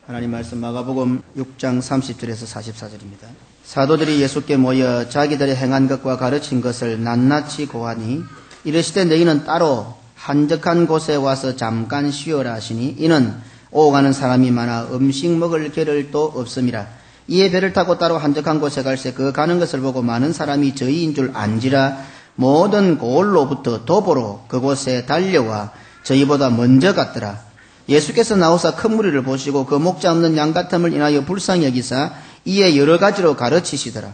하나님 말씀 마가복음 6장 30절에서 44절입니다. 사도들이 예수께 모여 자기들이 행한 것과 가르친 것을 낱낱이 고하니 이르시되 너희는 따로 한적한 곳에 와서 잠깐 쉬어라 하시니 이는 오가는 사람이 많아 음식 먹을 겨를도 없음이라. 이에 배를 타고 따로 한적한 곳에 갈새 그 가는 것을 보고 많은 사람이 저희인 줄 안지라 모든 고을로부터 도보로 그곳에 달려와 저희보다 먼저 갔더라. 예수께서 나오사 큰 무리를 보시고 그 목자 없는 양 같음을 인하여 불쌍히 여기사 이에 여러 가지로 가르치시더라.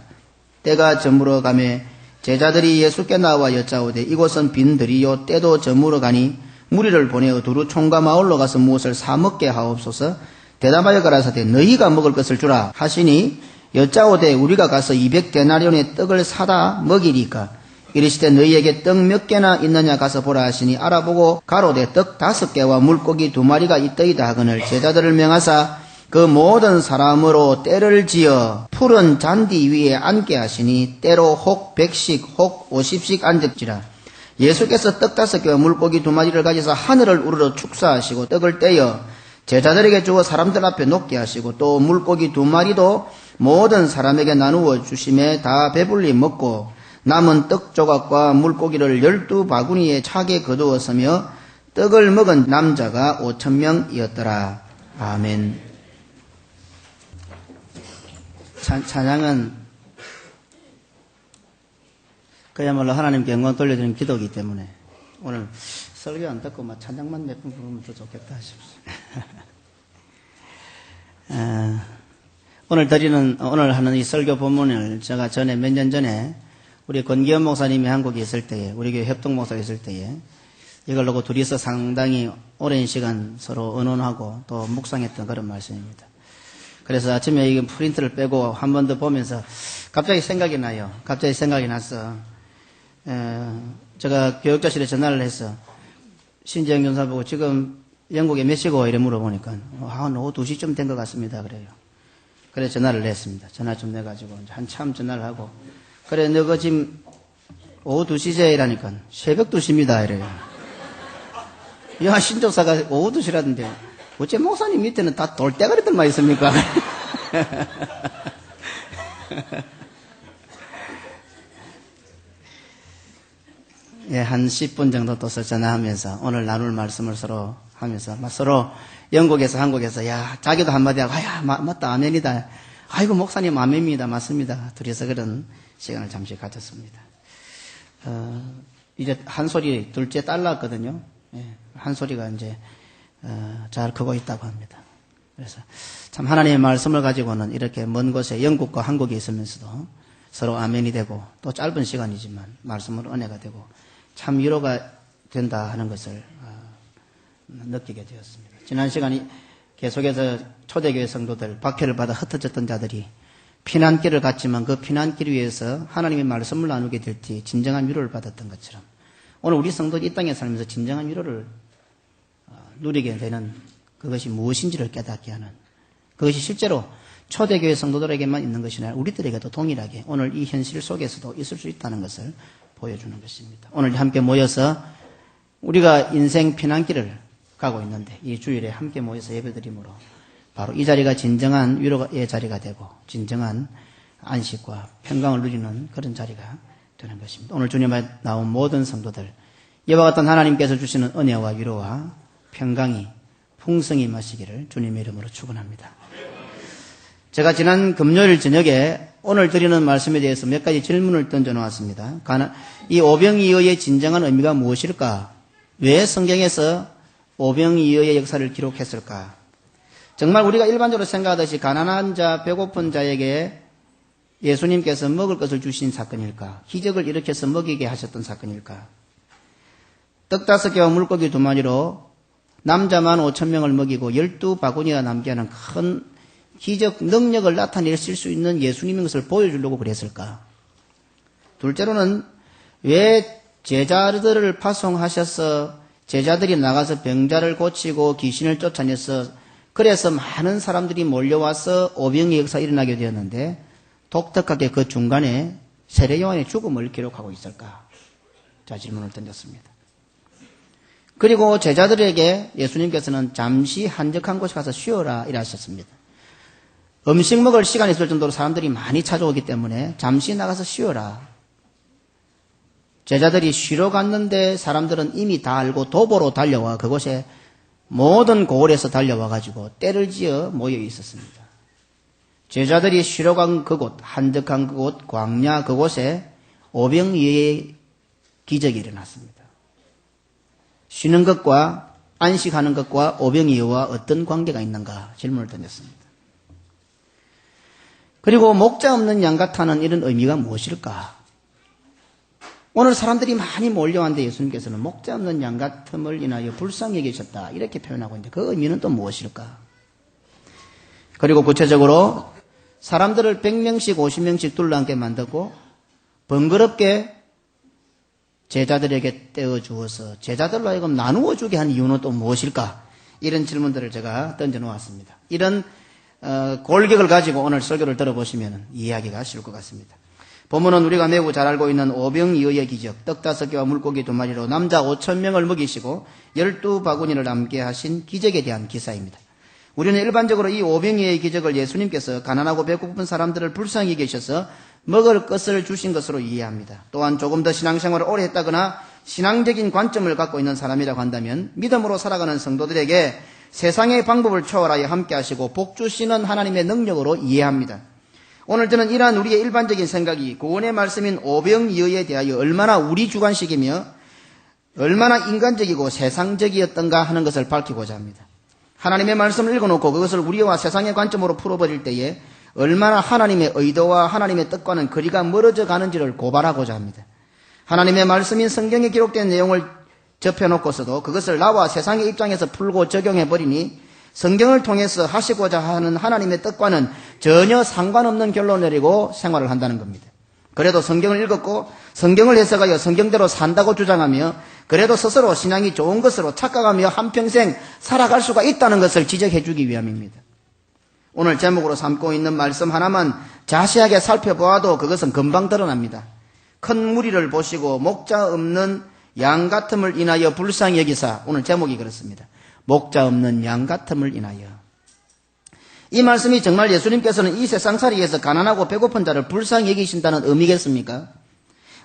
때가 저물어 가매 제자들이 예수께 나와 여짜오되 이곳은 빈들이요 때도 저물어 가니 무리를 보내어 두루 총과 마을로 가서 무엇을 사 먹게 하옵소서. 대답하여 가라사대 너희가 먹을 것을 주라 하시니 여짜오되 우리가 가서 200데나리온의 떡을 사다 먹이리까. 이르시되 너희에게 떡 몇 개나 있느냐 가서 보라 하시니 알아보고 가로되 떡 5개와 물고기 2마리가 있더이다 하거늘 제자들을 명하사 그 모든 사람으로 떼를 지어 푸른 잔디 위에 앉게 하시니 때로 혹 100씩 혹 50씩 앉을지라. 예수께서 떡 5개와 물고기 2마리를 가지사 하늘을 우러러 축사하시고 떡을 떼어 제자들에게 주어 사람들 앞에 놓게 하시고 또 물고기 2마리도 모든 사람에게 나누어 주심에 다 배불리 먹고 남은 떡 조각과 물고기를 12바구니에 차게 거두었으며 떡을 먹은 남자가 5,000명이었더라. 아멘. 찬양은 그야말로 하나님께 영광 돌려드리는 기도이기 때문에 오늘 설교 안 듣고 막 찬양만 몇 번 부르면 더 좋겠다 싶습니다. 오늘 하는 이 설교 본문을 제가 전에 몇 년 전에 우리 권기현 목사님이 한국에 있을 때에, 우리 교회 협동 목사가 있을 때에, 이걸 놓고 둘이서 상당히 오랜 시간 서로 의논하고 또 묵상했던 그런 말씀입니다. 그래서 아침에 이 프린트를 빼고 한 번 더 보면서 갑자기 생각이 나요. 갑자기 생각이 나서, 제가 교육자실에 전화를 해서, 신재영 전사 보고 지금 영국에 몇 시고? 이래 물어보니까, 한 오후 2시쯤 된 것 같습니다. 그래요. 그래서 전화를 냈습니다. 전화 좀 내가지고, 한참 전화를 하고, 그래, 너가 지금 오후 2시제 이라니까 새벽 2시입니다. 이래요. 야, 신조사가 오후 2시라던데 어째 목사님 밑에는 다 돌대가리들만 있습니까? 예, 한 10분 정도 또 전화하면서 오늘 나눌 말씀을 서로 하면서 서로 영국에서 한국에서 야, 자기도 한마디 하고 야, 맞다, 아멘이다. 아이고, 목사님 아멘입니다. 맞습니다. 둘이서 그런 시간을 잠시 가졌습니다. 이제 한 소리 둘째 딸 낳았거든요. 예, 한 소리가 이제 잘 크고 있다고 합니다. 그래서 참 하나님의 말씀을 가지고는 이렇게 먼 곳에 영국과 한국에 있으면서도 서로 아멘이 되고 또 짧은 시간이지만 말씀으로 은혜가 되고 참 위로가 된다 하는 것을 느끼게 되었습니다. 지난 시간이 계속해서 초대교회 성도들 박해를 받아 흩어졌던 자들이 피난길을 갔지만 그 피난길 위에서 하나님의 말씀을 나누게 될 때 진정한 위로를 받았던 것처럼 오늘 우리 성도들이 이 땅에 살면서 진정한 위로를 누리게 되는 그것이 무엇인지를 깨닫게 하는 그것이 실제로 초대교회 성도들에게만 있는 것이 아니라 우리들에게도 동일하게 오늘 이 현실 속에서도 있을 수 있다는 것을 보여주는 것입니다. 오늘 함께 모여서 우리가 인생 피난길을 가고 있는데 이 주일에 함께 모여서 예배드림으로 바로 이 자리가 진정한 위로의 자리가 되고 진정한 안식과 평강을 누리는 그런 자리가 되는 것입니다. 오늘 주님에 나온 모든 성도들 이와 같은 하나님께서 주시는 은혜와 위로와 평강이 풍성히 마시기를 주님의 이름으로 축원합니다. 제가 지난 금요일 저녁에 오늘 드리는 말씀에 대해서 몇 가지 질문을 던져놓았습니다. 이 오병이어의 진정한 의미가 무엇일까? 왜 성경에서 오병이어의 역사를 기록했을까? 정말 우리가 일반적으로 생각하듯이 가난한 자, 배고픈 자에게 예수님께서 먹을 것을 주신 사건일까? 기적을 일으켜서 먹이게 하셨던 사건일까? 떡 5개와 물고기 2마리로 남자만 5,000명을 먹이고 12바구니가 남게 하는 큰 기적 능력을 나타내실 수 있는 예수님인 것을 보여주려고 그랬을까? 둘째로는 왜 제자들을 파송하셔서 제자들이 나가서 병자를 고치고 귀신을 쫓아내서 그래서 많은 사람들이 몰려와서 오병이의 역사가 일어나게 되었는데 독특하게 그 중간에 세례요한의 죽음을 기록하고 있을까? 자, 질문을 던졌습니다. 그리고 제자들에게 예수님께서는 잠시 한적한 곳에 가서 쉬어라 이라셨습니다. 음식 먹을 시간이 있을 정도로 사람들이 많이 찾아오기 때문에 잠시 나가서 쉬어라. 제자들이 쉬러 갔는데 사람들은 이미 다 알고 도보로 달려와 그곳에 모든 고을에서 달려와 가지고 때를 지어 모여 있었습니다. 제자들이 쉬러 간 그곳, 한적한 그곳, 광야 그곳에 오병이어의 기적이 일어났습니다. 쉬는 것과 안식하는 것과 오병이어와 어떤 관계가 있는가 질문을 던졌습니다. 그리고 목자 없는 양 같다는 이런 의미가 무엇일까? 오늘 사람들이 많이 몰려왔는데 예수님께서는 목자 없는 양 같음을 인하여 불쌍히 여기셨다 이렇게 표현하고 있는데 그 의미는 또 무엇일까? 그리고 구체적으로 사람들을 100명씩 50명씩 둘러앉게 만들고 번거롭게 제자들에게 떼어주어서 제자들로 하여금 나누어 주게 한 이유는 또 무엇일까? 이런 질문들을 제가 던져놓았습니다. 이런 골격을 가지고 오늘 설교를 들어보시면 이해하기가 쉬울 것 같습니다. 본문은 우리가 매우 잘 알고 있는 오병이어의 기적, 떡 5개와 물고기 2마리로 남자 5,000명을 먹이시고 12바구니를 남게 하신 기적에 대한 기사입니다. 우리는 일반적으로 이 오병이어의 기적을 예수님께서 가난하고 배고픈 사람들을 불쌍히 계셔서 먹을 것을 주신 것으로 이해합니다. 또한 조금 더 신앙생활을 오래 했다거나 신앙적인 관점을 갖고 있는 사람이라고 한다면 믿음으로 살아가는 성도들에게 세상의 방법을 초월하여 함께 하시고 복 주시는 하나님의 능력으로 이해합니다. 오늘 저는 이러한 우리의 일반적인 생각이 구원의 말씀인 오병이어에 대하여 얼마나 우리 주관식이며 얼마나 인간적이고 세상적이었던가 하는 것을 밝히고자 합니다. 하나님의 말씀을 읽어놓고 그것을 우리와 세상의 관점으로 풀어버릴 때에 얼마나 하나님의 의도와 하나님의 뜻과는 거리가 멀어져 가는지를 고발하고자 합니다. 하나님의 말씀인 성경에 기록된 내용을 접해놓고서도 그것을 나와 세상의 입장에서 풀고 적용해버리니 성경을 통해서 하시고자 하는 하나님의 뜻과는 전혀 상관없는 결론을 내리고 생활을 한다는 겁니다. 그래도 성경을 읽었고 성경을 해석하여 성경대로 산다고 주장하며 그래도 스스로 신앙이 좋은 것으로 착각하며 한평생 살아갈 수가 있다는 것을 지적해 주기 위함입니다. 오늘 제목으로 삼고 있는 말씀 하나만 자세하게 살펴보아도 그것은 금방 드러납니다. 큰 무리를 보시고 목자 없는 양 같음을 인하여 불쌍히 여기사, 오늘 제목이 그렇습니다. 목자 없는 양 같음을 인하여. 이 말씀이 정말 예수님께서는 이 세상살이에서 가난하고 배고픈 자를 불쌍히 여기신다는 의미겠습니까?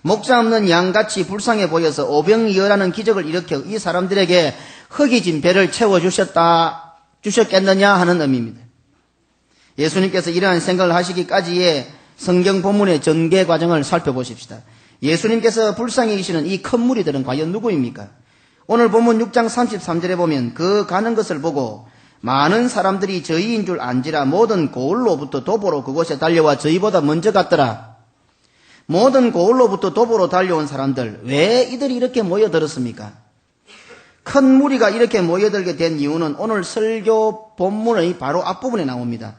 목자 없는 양같이 불쌍해 보여서 오병이어라는 기적을 일으켜 이 사람들에게 흙이 배를 채워주셨겠느냐 하는 의미입니다. 예수님께서 이러한 생각을 하시기까지의 성경 본문의 전개 과정을 살펴보십시다. 예수님께서 불쌍히 여기시는 이 큰 무리들은 과연 누구입니까? 오늘 본문 6장 33절에 보면 그 가는 것을 보고 많은 사람들이 저희인 줄 안지라 모든 고을로부터 도보로 그곳에 달려와 저희보다 먼저 갔더라. 모든 고을로부터 도보로 달려온 사람들, 왜 이들이 이렇게 모여들었습니까? 큰 무리가 이렇게 모여들게 된 이유는 오늘 설교 본문의 바로 앞부분에 나옵니다.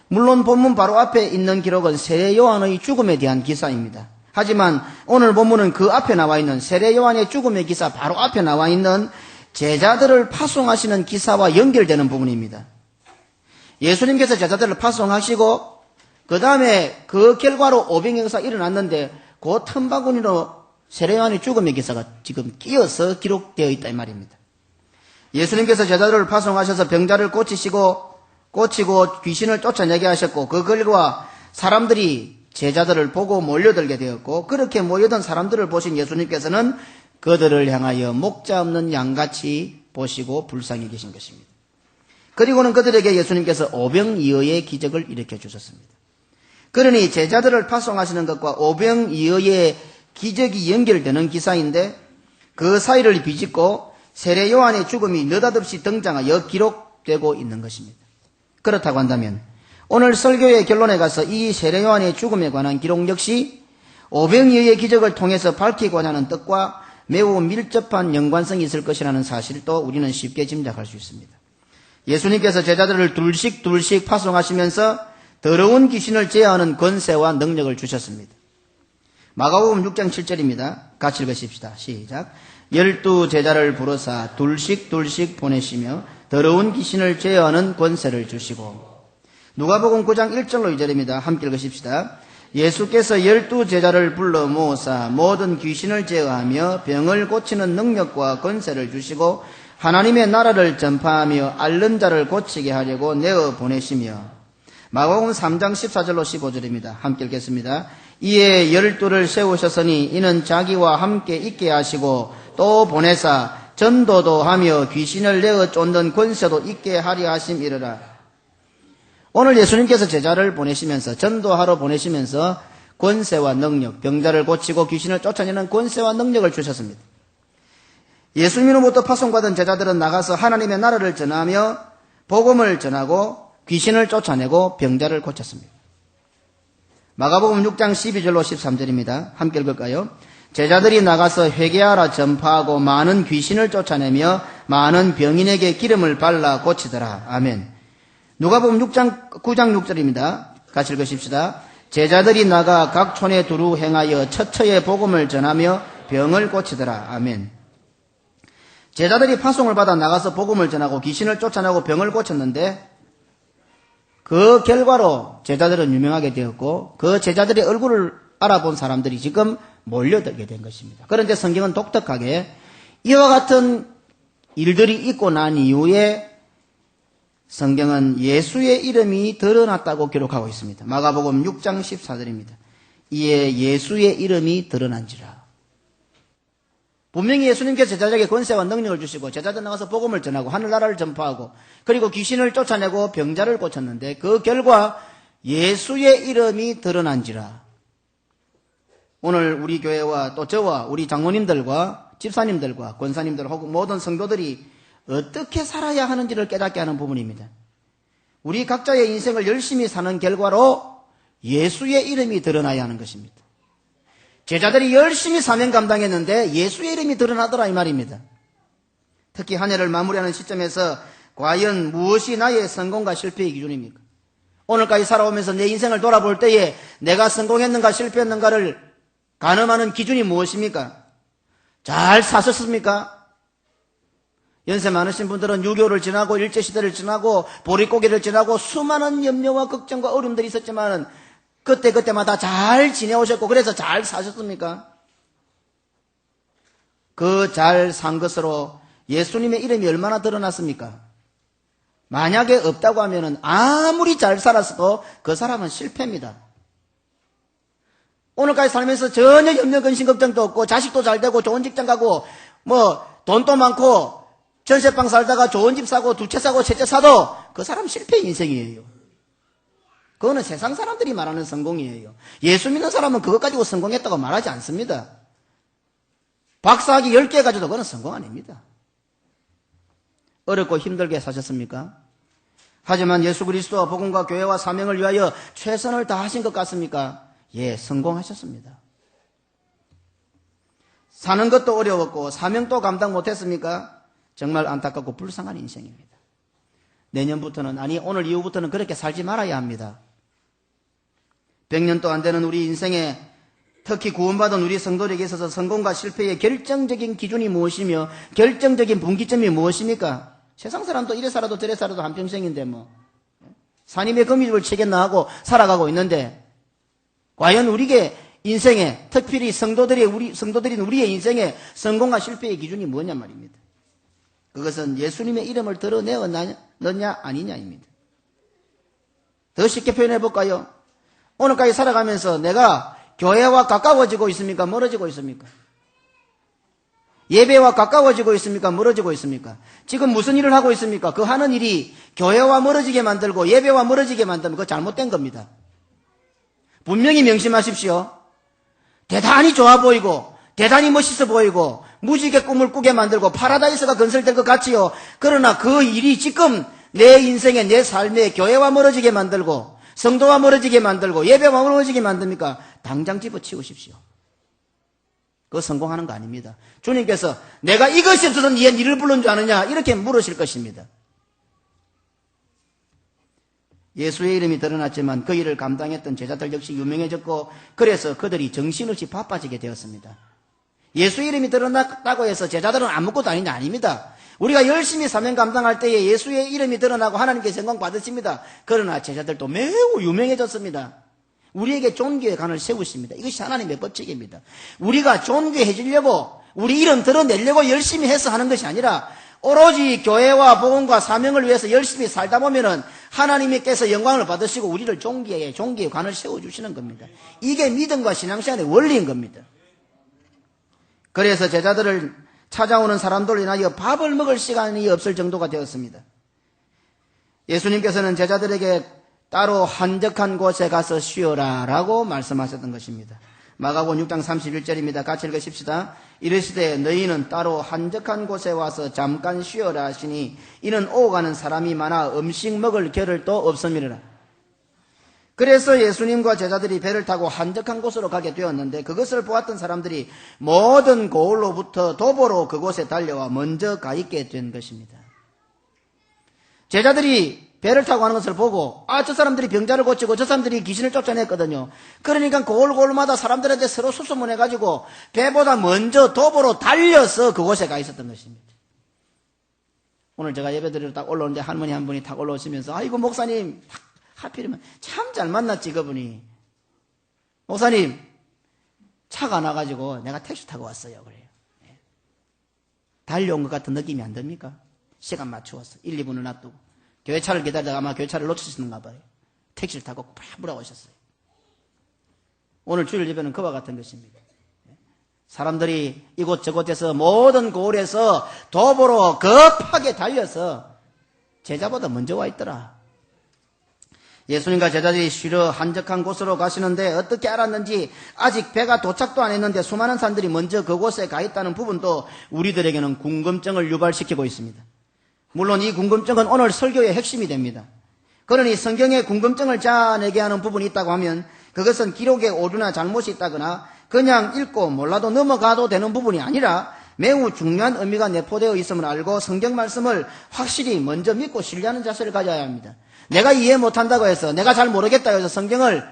물론 본문 바로 앞에 있는 기록은 세례 요한의 죽음에 대한 기사입니다. 하지만 오늘 본문은 그 앞에 나와 있는 세례 요한의 죽음의 기사 바로 앞에 나와 있는 제자들을 파송하시는 기사와 연결되는 부분입니다. 예수님께서 제자들을 파송하시고 그 다음에 그 결과로 오병이어가 일어났는데 그 틈바구니로 세례 요한의 죽음의 기사가 지금 끼어서 기록되어 있다 이 말입니다. 예수님께서 제자들을 파송하셔서 병자를 고치고 귀신을 쫓아내게 하셨고 그 결과 사람들이 제자들을 보고 몰려들게 되었고 그렇게 모여든 사람들을 보신 예수님께서는 그들을 향하여 목자 없는 양같이 보시고 불쌍히 계신 것입니다. 그리고는 그들에게 예수님께서 오병이어의 기적을 일으켜 주셨습니다. 그러니 제자들을 파송하시는 것과 오병이어의 기적이 연결되는 기사인데 그 사이를 비집고 세례 요한의 죽음이 느닷없이 등장하여 기록되고 있는 것입니다. 그렇다고 한다면 오늘 설교의 결론에 가서 이 세례 요한의 죽음에 관한 기록 역시 오병이어의 기적을 통해서 밝히고자 하는 뜻과 매우 밀접한 연관성이 있을 것이라는 사실도 우리는 쉽게 짐작할 수 있습니다. 예수님께서 제자들을 둘씩 파송하시면서 더러운 귀신을 제어하는 권세와 능력을 주셨습니다. 마가복음 6장 7절입니다. 같이 읽으십시다. 시작. 12 제자를 부르사 둘씩 보내시며 더러운 귀신을 제어하는 권세를 주시고. 누가복음 9장 1절로 2절입니다. 함께 읽으십시다. 예수께서 12 제자를 불러 모으사 모든 귀신을 제어하며 병을 고치는 능력과 권세를 주시고 하나님의 나라를 전파하며 앓는 자를 고치게 하려고 내어 보내시며. 마가복음 3장 14절로 15절입니다. 함께 읽겠습니다. 이에 12를 세우셨으니 이는 자기와 함께 있게 하시고 또 보내사 전도도 하며 귀신을 내어 쫓는 권세도 있게 하려 하심이르라. 오늘 예수님께서 제자를 보내시면서 전도하러 보내시면서 권세와 능력, 병자를 고치고 귀신을 쫓아내는 권세와 능력을 주셨습니다. 예수님으로부터 파송받은 제자들은 나가서 하나님의 나라를 전하며 복음을 전하고 귀신을 쫓아내고 병자를 고쳤습니다. 마가복음 6장 12절로 13절입니다. 함께 읽을까요? 제자들이 나가서 회개하라 전파하고 많은 귀신을 쫓아내며 많은 병인에게 기름을 발라 고치더라. 아멘. 누가복음 9장 6절입니다. 같이 읽으십시다. 제자들이 나가 각 촌에 두루 행하여 처처에 복음을 전하며 병을 고치더라. 아멘. 제자들이 파송을 받아 나가서 복음을 전하고 귀신을 쫓아내고 병을 고쳤는데 그 결과로 제자들은 유명하게 되었고 그 제자들의 얼굴을 알아본 사람들이 지금 몰려들게 된 것입니다. 그런데 성경은 독특하게 이와 같은 일들이 있고 난 이후에 성경은 예수의 이름이 드러났다고 기록하고 있습니다. 마가복음 6장 14절입니다. 이에 예수의 이름이 드러난지라. 분명히 예수님께서 제자들에게 권세와 능력을 주시고 제자들 나가서 복음을 전하고 하늘나라를 전파하고 그리고 귀신을 쫓아내고 병자를 고쳤는데 그 결과 예수의 이름이 드러난지라. 오늘 우리 교회와 또 저와 우리 장로님들과 집사님들과 권사님들 혹은 모든 성도들이 어떻게 살아야 하는지를 깨닫게 하는 부분입니다. 우리 각자의 인생을 열심히 사는 결과로 예수의 이름이 드러나야 하는 것입니다. 제자들이 열심히 사명 감당했는데 예수의 이름이 드러나더라 이 말입니다. 특히 한 해를 마무리하는 시점에서 과연 무엇이 나의 성공과 실패의 기준입니까? 오늘까지 살아오면서 내 인생을 돌아볼 때에 내가 성공했는가 실패했는가를 가늠하는 기준이 무엇입니까? 잘 사셨습니까? 연세 많으신 분들은 6.25를 지나고 일제시대를 지나고 보릿고개를 지나고 수많은 염려와 걱정과 어려움들이 있었지만 그때마다 잘 지내오셨고 그래서 잘 사셨습니까? 그 잘 산 것으로 예수님의 이름이 얼마나 드러났습니까? 만약에 없다고 하면 아무리 잘 살았어도 그 사람은 실패입니다. 오늘까지 살면서 전혀 염려 근심 걱정도 없고 자식도 잘 되고 좋은 직장 가고 돈도 많고 전세방 살다가 좋은 집 사고 두 채 사고 세 채 사도 그 사람 실패 인생이에요. 그거는 세상 사람들이 말하는 성공이에요. 예수 믿는 사람은 그것 가지고 성공했다고 말하지 않습니다. 박사학위 10개 가지고도 그건 성공 아닙니다. 어렵고 힘들게 사셨습니까? 하지만 예수 그리스도와 복음과 교회와 사명을 위하여 최선을 다하신 것 같습니까? 예, 성공하셨습니다. 사는 것도 어려웠고 사명도 감당 못했습니까? 정말 안타깝고 불쌍한 인생입니다. 내년부터는 오늘 이후부터는 그렇게 살지 말아야 합니다. 100년도 안 되는 우리 인생에 특히 구원받은 우리 성도들에게 있어서 성공과 실패의 결정적인 기준이 무엇이며 결정적인 분기점이 무엇입니까? 세상 사람도 이래 살아도 저래 살아도 한평생인데 산임의 거미줄을 치겠나 하고 살아가고 있는데 과연 우리의 인생에 특별히 성도들인 우리의 인생에 성공과 실패의 기준이 뭐냐 말입니다. 그것은 예수님의 이름을 드러내었느냐 아니냐입니다. 더 쉽게 표현해 볼까요? 오늘까지 살아가면서 내가 교회와 가까워지고 있습니까? 멀어지고 있습니까? 예배와 가까워지고 있습니까? 멀어지고 있습니까? 지금 무슨 일을 하고 있습니까? 그 하는 일이 교회와 멀어지게 만들고 예배와 멀어지게 만들면 그거 잘못된 겁니다. 분명히 명심하십시오. 대단히 좋아 보이고 대단히 멋있어 보이고 무지개 꿈을 꾸게 만들고 파라다이스가 건설될 것 같지요. 그러나 그 일이 지금 내 인생에 내 삶에 교회와 멀어지게 만들고 성도와 멀어지게 만들고 예배와 멀어지게 만듭니까? 당장 집어치우십시오. 그거 성공하는 거 아닙니다. 주님께서 내가 이것이 없어서 네 일을 부른 줄 아느냐 이렇게 물으실 것입니다. 예수의 이름이 드러났지만 그 일을 감당했던 제자들 역시 유명해졌고 그래서 그들이 정신없이 바빠지게 되었습니다. 예수의 이름이 드러났다고 해서 제자들은 아무것도 아닌 게 아닙니다. 우리가 열심히 사명 감당할 때에 예수의 이름이 드러나고 하나님께 영광 받으십니다. 그러나 제자들도 매우 유명해졌습니다. 우리에게 존귀의 관을 세우십니다. 이것이 하나님의 법칙입니다. 우리가 존귀해지려고 우리 이름 드러내려고 열심히 해서 하는 것이 아니라 오로지 교회와 복음과 사명을 위해서 열심히 살다 보면은 하나님께서 영광을 받으시고 우리를 존귀의 관을 세워주시는 겁니다. 이게 믿음과 신앙생활의 원리인 겁니다. 그래서 제자들을 찾아오는 사람들로 인하여 밥을 먹을 시간이 없을 정도가 되었습니다. 예수님께서는 제자들에게 따로 한적한 곳에 가서 쉬어라 라고 말씀하셨던 것입니다. 마가복음 6장 31절입니다. 같이 읽으십시다. 이르시되 너희는 따로 한적한 곳에 와서 잠깐 쉬어라 하시니 이는 오가는 사람이 많아 음식 먹을 겨를도 없음이라. 그래서 예수님과 제자들이 배를 타고 한적한 곳으로 가게 되었는데 그것을 보았던 사람들이 모든 고을로부터 도보로 그곳에 달려와 먼저 가 있게 된 것입니다. 제자들이 배를 타고 가는 것을 보고 저 사람들이 병자를 고치고 저 사람들이 귀신을 쫓아냈거든요. 그러니까 고을고을마다 사람들한테 서로 수소문해가지고 배보다 먼저 도보로 달려서 그곳에 가 있었던 것입니다. 오늘 제가 예배드리러 딱 올라오는데 할머니 한 분이 탁 올라오시면서 아이고 목사님 하필이면 참 잘 만났지 그분이. 목사님 차가 나가지고 내가 택시 타고 왔어요. 그래요. 달려온 것 같은 느낌이 안 듭니까? 시간 맞추었어. 1, 2분을 놔두고. 교회차를 기다리다가 아마 교회차를 놓치시는가 봐요. 택시를 타고 팍 오셨어요. 오늘 주일 예배는 그와 같은 것입니다. 사람들이 이곳 저곳에서 모든 고을에서 도보로 급하게 달려서 제자보다 먼저 와 있더라. 예수님과 제자들이 쉬러 한적한 곳으로 가시는데 어떻게 알았는지 아직 배가 도착도 안 했는데 수많은 사람들이 먼저 그곳에 가 있다는 부분도 우리들에게는 궁금증을 유발시키고 있습니다. 물론 이 궁금증은 오늘 설교의 핵심이 됩니다. 그러니 성경에 궁금증을 자아내게 하는 부분이 있다고 하면 그것은 기록에 오류나 잘못이 있다거나 그냥 읽고 몰라도 넘어가도 되는 부분이 아니라 매우 중요한 의미가 내포되어 있음을 알고 성경 말씀을 확실히 먼저 믿고 신뢰하는 자세를 가져야 합니다. 내가 이해 못한다고 해서 내가 잘 모르겠다고 해서 성경을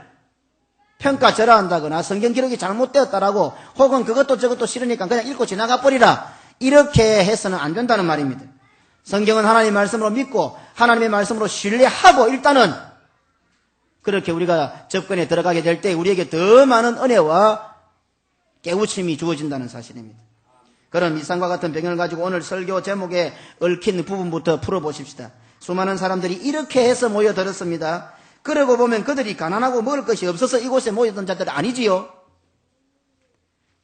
평가절하한다거나 성경 기록이 잘못되었다라고 혹은 그것도 저것도 싫으니까 그냥 읽고 지나가 버리라 이렇게 해서는 안 된다는 말입니다. 성경은 하나님의 말씀으로 믿고 하나님의 말씀으로 신뢰하고 일단은 그렇게 우리가 접근에 들어가게 될 때 우리에게 더 많은 은혜와 깨우침이 주어진다는 사실입니다. 그럼 이상과 같은 병을 가지고 오늘 설교 제목에 얽힌 부분부터 풀어보십시다. 수많은 사람들이 이렇게 해서 모여들었습니다. 그러고 보면 그들이 가난하고 먹을 것이 없어서 이곳에 모였던 자들이 아니지요.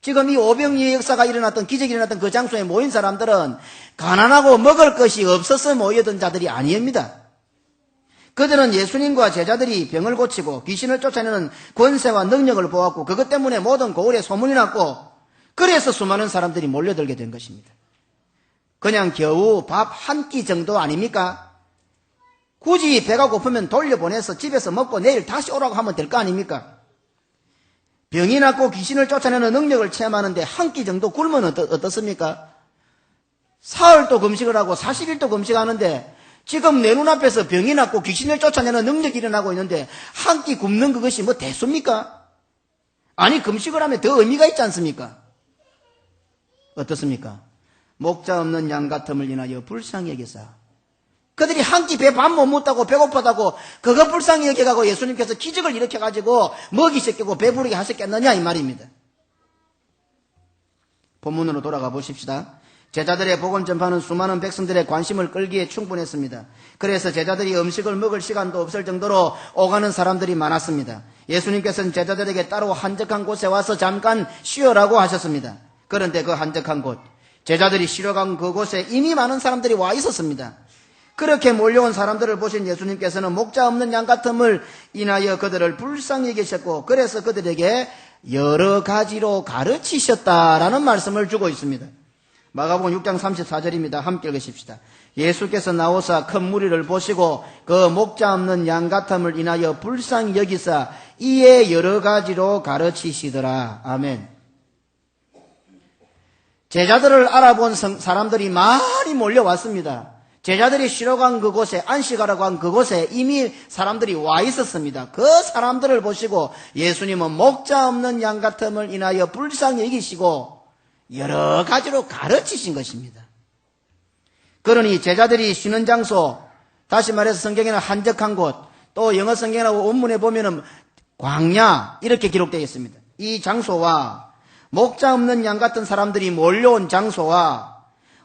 지금 이 오병이의 역사가 일어났던 기적이 일어났던 그 장소에 모인 사람들은 가난하고 먹을 것이 없어서 모였던 자들이 아닙니다. 그들은 예수님과 제자들이 병을 고치고 귀신을 쫓아내는 권세와 능력을 보았고 그것 때문에 모든 고을에 소문이 났고 그래서 수많은 사람들이 몰려들게 된 것입니다. 그냥 겨우 밥 한 끼 정도 아닙니까? 굳이 배가 고프면 돌려보내서 집에서 먹고 내일 다시 오라고 하면 될 거 아닙니까? 병이 낫고 귀신을 쫓아내는 능력을 체험하는데 한 끼 정도 굶으면 어떻습니까? 사흘도 금식을 하고 40일도 금식하는데 지금 내 눈앞에서 병이 낫고 귀신을 쫓아내는 능력이 일어나고 있는데 한 끼 굶는 그것이 뭐 대수입니까? 아니 금식을 하면 더 의미가 있지 않습니까? 어떻습니까? 목자 없는 양 같음을 인하여 불쌍히 여기사 그들이 한 끼 배 밥 못 먹다고 배고프다고 그거 불쌍히 여겨가고 예수님께서 기적을 일으켜가지고 먹이셨겠고 배부르게 하셨겠느냐 이 말입니다. 본문으로 돌아가 보십시다. 제자들의 복음 전파는 수많은 백성들의 관심을 끌기에 충분했습니다. 그래서 제자들이 음식을 먹을 시간도 없을 정도로 오가는 사람들이 많았습니다. 예수님께서는 제자들에게 따로 한적한 곳에 와서 잠깐 쉬어라고 하셨습니다. 그런데 그 한적한 곳, 제자들이 쉬러 간 그곳에 이미 많은 사람들이 와 있었습니다. 그렇게 몰려온 사람들을 보신 예수님께서는 목자 없는 양 같음을 인하여 그들을 불쌍히 여기셨고 그래서 그들에게 여러 가지로 가르치셨다라는 말씀을 주고 있습니다. 마가복음 6장 34절입니다. 함께 읽으십시다. 예수께서 나오사 큰 무리를 보시고 그 목자 없는 양 같음을 인하여 불쌍히 여기사 이에 여러 가지로 가르치시더라. 아멘. 제자들을 알아본 사람들이 많이 몰려왔습니다. 제자들이 쉬러 간 그곳에 안식하라고 한 그곳에 이미 사람들이 와 있었습니다. 그 사람들을 보시고 예수님은 목자 없는 양 같음을 인하여 불쌍히 여기시고 여러 가지로 가르치신 것입니다. 그러니 제자들이 쉬는 장소, 다시 말해서 성경에는 한적한 곳, 또 영어 성경이나 원문에 보면은 광야 이렇게 기록되어 있습니다. 이 장소와 목자 없는 양 같은 사람들이 몰려온 장소와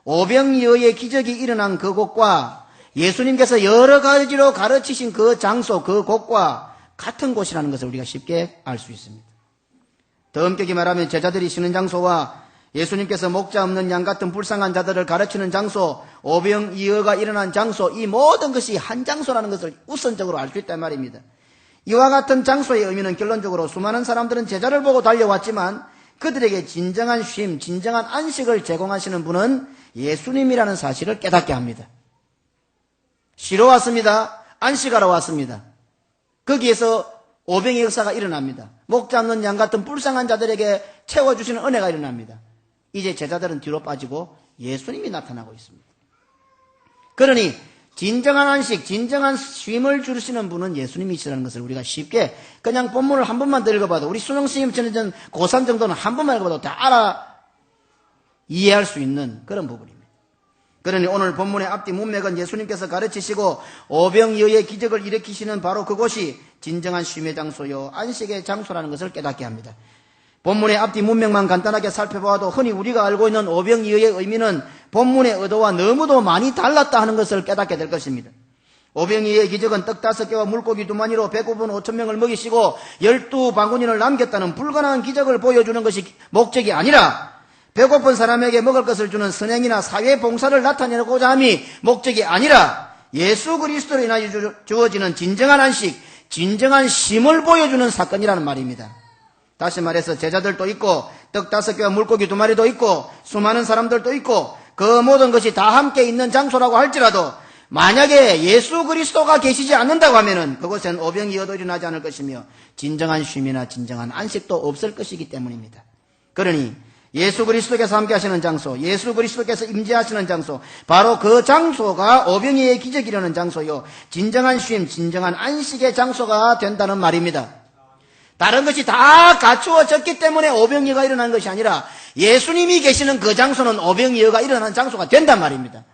오병이어의 기적이 일어난 그곳과 예수님께서 여러 가지로 가르치신 그 장소, 그 곳과 같은 곳이라는 것을 우리가 쉽게 알 수 있습니다. 더 엄격히 말하면 제자들이 쉬는 장소와 예수님께서 목자 없는 양 같은 불쌍한 자들을 가르치는 장소, 오병이어가 일어난 장소, 이 모든 것이 한 장소라는 것을 우선적으로 알 수 있단 말입니다. 이와 같은 장소의 의미는 결론적으로 수많은 사람들은 제자를 보고 달려왔지만 그들에게 진정한 쉼, 진정한 안식을 제공하시는 분은 예수님이라는 사실을 깨닫게 합니다. 쉬러 왔습니다. 안식하러 왔습니다. 거기에서 오병의 역사가 일어납니다. 목자 없는 양 같은 불쌍한 자들에게 채워주시는 은혜가 일어납니다. 이제 제자들은 뒤로 빠지고 예수님이 나타나고 있습니다. 그러니 진정한 안식, 진정한 쉼을 주시는 분은 예수님이시라는 것을 우리가 쉽게 그냥 본문을 한 번만 더 읽어봐도 우리 수능시험처럼 고3 정도는 한 번만 읽어봐도 다 알아 이해할 수 있는 그런 부분입니다. 그러니 오늘 본문의 앞뒤 문맥은 예수님께서 가르치시고 오병이어의 기적을 일으키시는 바로 그곳이 진정한 쉼의 장소요 안식의 장소라는 것을 깨닫게 합니다. 본문의 앞뒤 문맥만 간단하게 살펴보아도 흔히 우리가 알고 있는 오병이어의 의미는 본문의 의도와 너무도 많이 달랐다 하는 것을 깨닫게 될 것입니다. 오병이어의 기적은 떡 5개와 물고기 2마리로 배고픈 5,000명을 먹이시고 12바구니를 남겼다는 불가능한 기적을 보여주는 것이 목적이 아니라 배고픈 사람에게 먹을 것을 주는 선행이나 사회 봉사를 나타내고자 함이 목적이 아니라 예수 그리스도로 인하여 주어지는 진정한 안식, 진정한 쉼을 보여주는 사건이라는 말입니다. 다시 말해서 제자들도 있고 떡 5개와 물고기 2마리도 있고 수많은 사람들도 있고 그 모든 것이 다 함께 있는 장소라고 할지라도 만약에 예수 그리스도가 계시지 않는다고 하면은 그곳엔 오병이어도 일어나지 않을 것이며 진정한 쉼이나 진정한 안식도 없을 것이기 때문입니다. 그러니 예수 그리스도께서 함께 하시는 장소, 예수 그리스도께서 임재하시는 장소, 바로 그 장소가 오병이어의 기적이 일어나는 장소요 진정한 쉼, 진정한 안식의 장소가 된다는 말입니다. 다른 것이 다 갖추어졌기 때문에 오병이어가 일어난 것이 아니라 예수님이 계시는 그 장소는 오병이어가 일어나는 장소가 된단 말입니다.